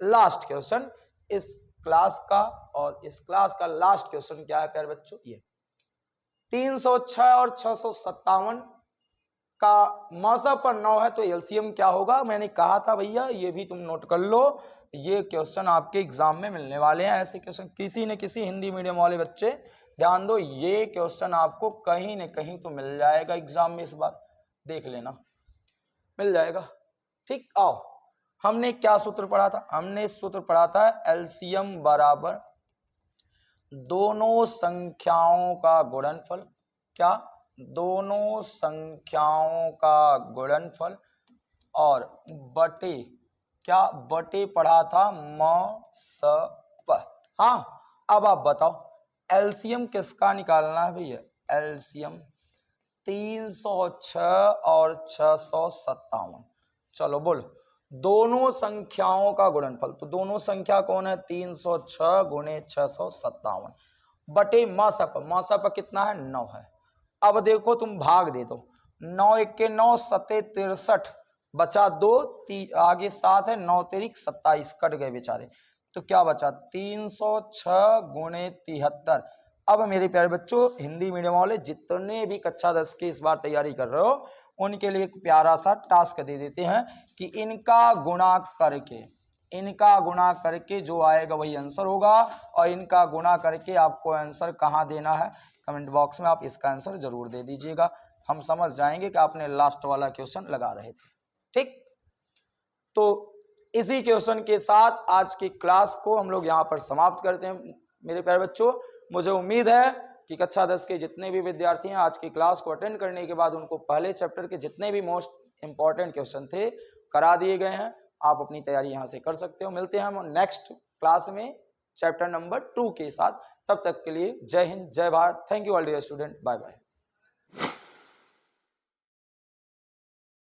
लास्ट क्वेश्चन इस क्लास का, और इस क्लास का लास्ट क्वेश्चन क्या है प्यारे बच्चों, ये 306 और 657 का मौसम पर 9 है, तो एलसीएम क्या होगा। मैंने कहा था भैया ये भी तुम नोट कर लो, ये क्वेश्चन आपके एग्जाम में मिलने वाले हैं। ऐसे क्वेश्चन किसी न किसी हिंदी मीडियम वाले बच्चे ध्यान दो, ये क्वेश्चन आपको कहीं न कहीं तो मिल जाएगा एग्जाम में, इस बार देख लेना मिल जाएगा। ठीक, आओ हमने क्या सूत्र पढ़ा था, हमने सूत्र पढ़ा था एलसीएम बराबर दोनों संख्याओं का गुणनफल, क्या दोनों संख्याओं का गुणनफल, और बटे क्या, बटे पढ़ा था म हाँ। अब आप बताओ एलसीएम किसका निकालना है भैया, एलसीएम 306 और 657। चलो बोलो दोनों संख्याओं का गुणनफल, तो दोनों संख्या कौन है 306 गुणे 657 बटे मसप कितना है 9 है। अब देखो तुम भाग दे दो, 9 1 के 9 7 63 बचा 2, आगे 7 है, 9 तेरिक 27, कट गए बेचारे। तो क्या बचा 306 गुणे 73। अब मेरे प्यारे बच्चों, हिंदी मीडियम वाले जितने भी कक्षा 10 की इस बार तैयारी कर रहे हो, उनके लिए एक प्यारा सा टास्क दे देते हैं कि इनका गुणा करके जो आएगा वही आंसर होगा, और इनका गुणा करके आपको आंसर कहाँ देना है, कमेंट बॉक्स में आप इसका आंसर जरूर दे दीजिएगा। हम समझ जाएंगे कि आपने लास्ट वाला क्वेश्चन लगा रहे थे। ठीक, तो इसी क्वेश्चन के साथ आज की क्लास को हम लोग यहाँ पर समाप्त करते हैं मेरे प्यारे बच्चों। मुझे उम्मीद है कि कक्षा 10 के जितने भी विद्यार्थी हैं आज की क्लास को अटेंड करने के बाद उनको पहले चैप्टर के जितने भी मोस्ट इंपॉर्टेंट क्वेश्चन थे करा दिए गए हैं। आप अपनी तैयारी यहाँ से कर सकते हो। मिलते हैं हम नेक्स्ट क्लास में चैप्टर नंबर 2 के साथ। तब तक के लिए जय हिंद, जय Bharat. Thank you all dear student, bye bye.